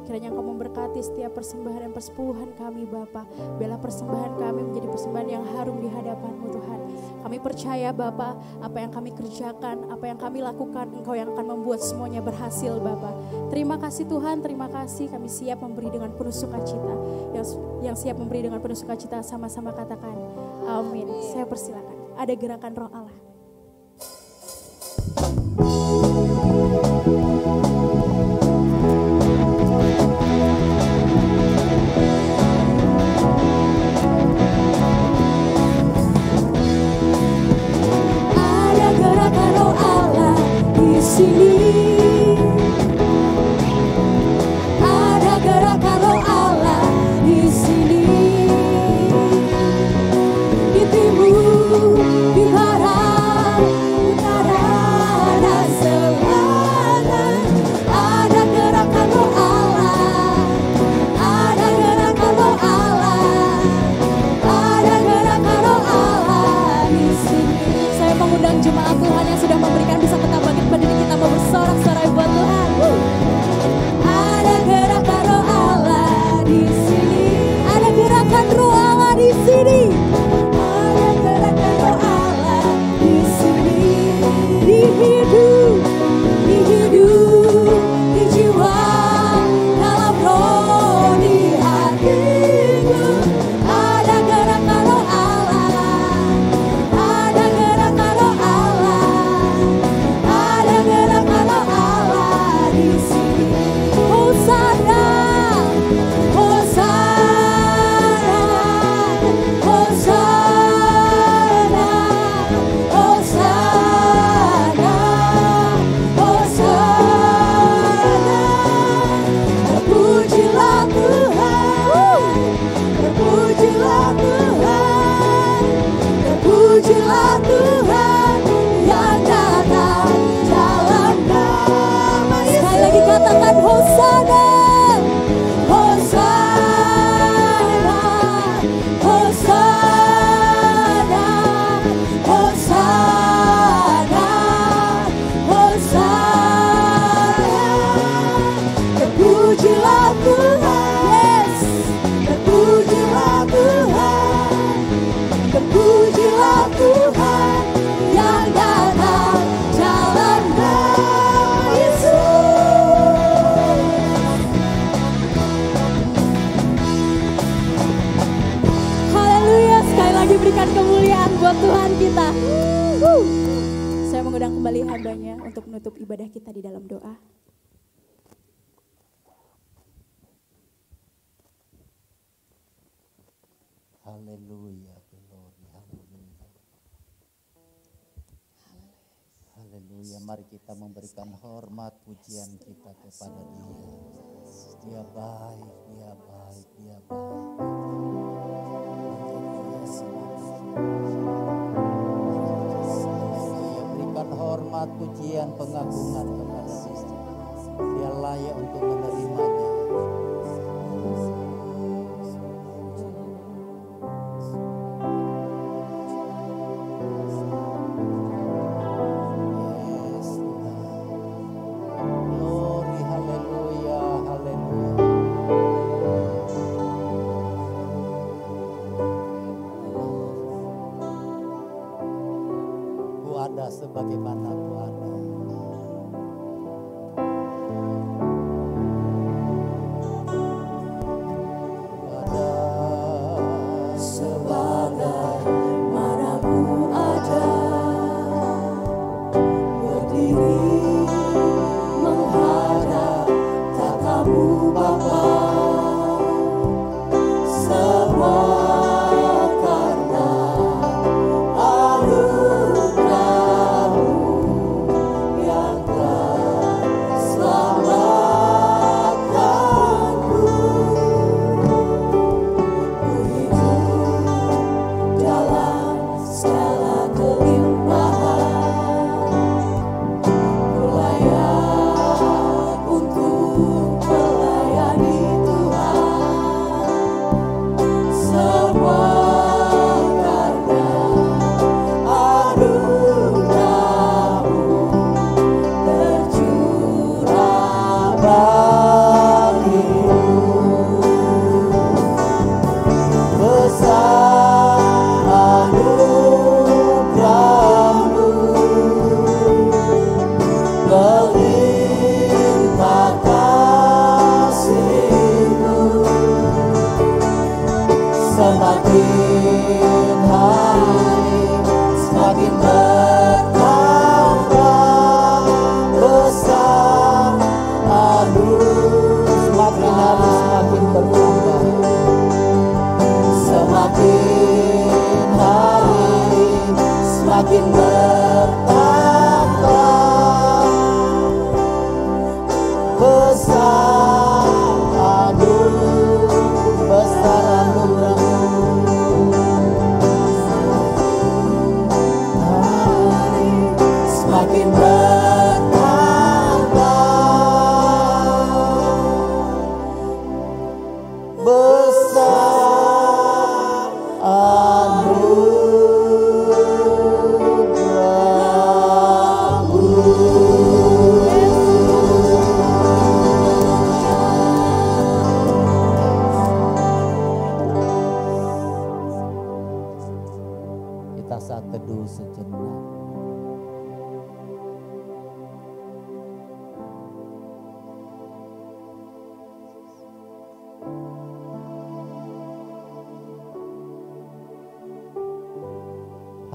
S2: Kiranya Engkau memberkati setiap persembahan dan persepuluhan kami Bapa. Biarlah persembahan kami menjadi persembahan yang harum di hadapan-Mu Tuhan. Kami percaya Bapa, apa yang kami kerjakan, apa yang kami lakukan, Engkau yang akan membuat semuanya berhasil Bapa. Terima kasih Tuhan, terima kasih. Kami siap memberi dengan penuh sukacita. Yang siap memberi dengan penuh sukacita, sama-sama katakan amin. Saya persilakan. Ada gerakan Roh Allah.
S5: Ada gerakan Roh Allah di sini. Ada gerakan Roh Allah di sini. Di timur, di barat, utara dan selatan. Ada gerakan Roh Allah. Ada gerakan Roh Allah. Ada gerakan Roh Allah di sini. Saya mengundang jemaat Tuhan yang sudah memberikan, bisa kita bangkit berdiri, kita mau bersorak-sorai buat Tuhan. Ada gerakan Roh Allah di sini. Ada gerakan Roh Allah di sini. Ada gerakan Roh Allah di sini. Di hidup, di hidup, di jiwa, dalam roh, di hatiku. Ada gerakan Roh Allah. Ada gerakan Roh Allah. Ada gerakan Roh Allah di sini. Hosana, Hosana, Hosana, Hosana, Hosana. Terpujilah Tuhan, terpujilah Tuhan, terpujilah Tuhan yang datang dalam nama Yesus. Sekali lagi katakan Hosana, Hosana, Hosana, Hosana, Hosana. Terpujilah
S2: diberikan kemuliaan buat Tuhan kita. Saya mengundang kembali hambanya untuk menutup ibadah kita di dalam doa.
S3: Haleluya, glory, haleluya. Haleluya, mari kita memberikan hormat pujian kita kepada Dia. Dia baik, Dia baik, Dia baik. Haleluya, berikan hormat pujian pengagungan kepada Dia. Dia layak untuk menerimanya. Sebagaimana Ku ada.
S5: Sebagaimana Ku ada, berdiri menghadap tatamu Bapa, semua karena semakin hari semakin bertambah besar semakin hari semakin bertambah, semakin hari semakin bertambah besar besar semakin bertambah besar anugerah-Mu. Kita saat teduh sejenak.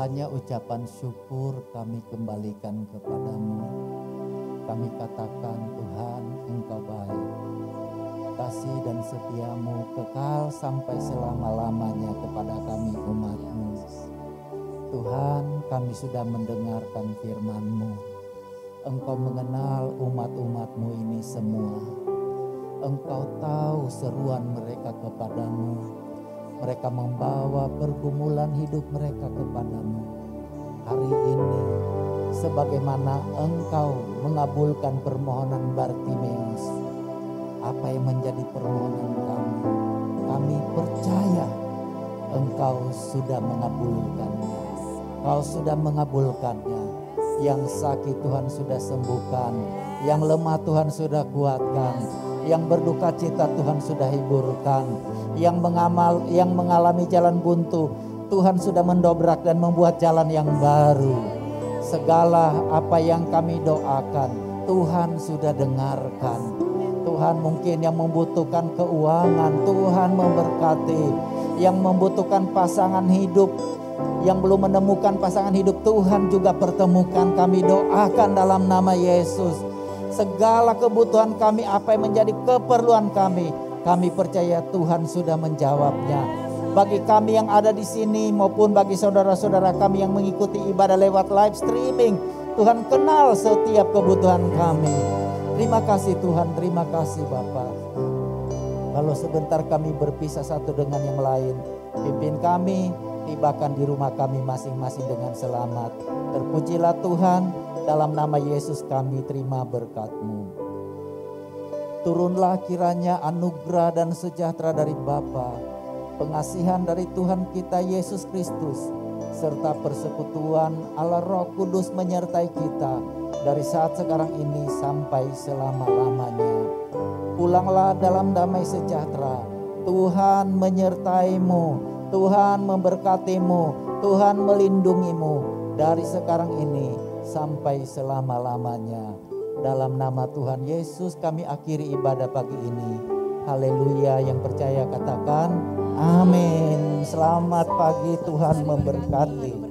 S5: Hanya ucapan syukur kami kembalikan kepadamu. Kami katakan, Tuhan, Engkau baik. Kasih dan setiamu kekal sampai selama-lamanya kepada kami umat-Mu. Tuhan, kami sudah mendengarkan firman-Mu. Engkau mengenal umat-umat-Mu ini semua. Engkau tahu seruan mereka kepadamu. Mereka membawa pergumulan hidup mereka kepadamu. Hari ini, sebagaimana Engkau mengabulkan permohonan Bartimeus, apa yang menjadi permohonan kami percaya Engkau sudah mengabulkannya. Kau sudah mengabulkannya. Yang sakit Tuhan sudah sembuhkan, yang lemah Tuhan sudah kuatkan, yang berduka cita Tuhan sudah hiburkan, yang mengalami jalan buntu Tuhan sudah mendobrak dan membuat jalan yang baru. Segala apa yang kami doakan Tuhan sudah dengarkan. Tuhan, mungkin yang membutuhkan keuangan Tuhan memberkati, yang membutuhkan pasangan hidup, yang belum menemukan pasangan hidup, Tuhan juga pertemukan. Kami doakan dalam nama Yesus. Segala kebutuhan kami, apa yang menjadi keperluan kami percaya Tuhan sudah menjawabnya. Bagi kami yang ada di sini maupun bagi saudara-saudara kami yang mengikuti ibadah lewat live streaming, Tuhan kenal setiap kebutuhan kami. Terima kasih Tuhan, terima kasih Bapa. Kalau sebentar kami berpisah satu dengan yang lain, pimpin kami, tibakan di rumah kami masing-masing dengan selamat. Terpujilah Tuhan, dalam nama Yesus kami terima berkat-Mu. Turunlah kiranya anugerah dan sejahtera dari Bapa, pengasihan dari Tuhan kita Yesus Kristus, serta persekutuan Allah Roh Kudus menyertai kita dari saat sekarang ini sampai selama-lamanya. Pulanglah dalam damai sejahtera. Tuhan menyertai-Mu, Tuhan memberkati-Mu, Tuhan melindungi-Mu dari sekarang ini sampai selama-lamanya. Dalam nama Tuhan Yesus kami akhiri ibadah pagi ini. Haleluya, yang percaya katakan amin. Selamat pagi, Tuhan memberkati.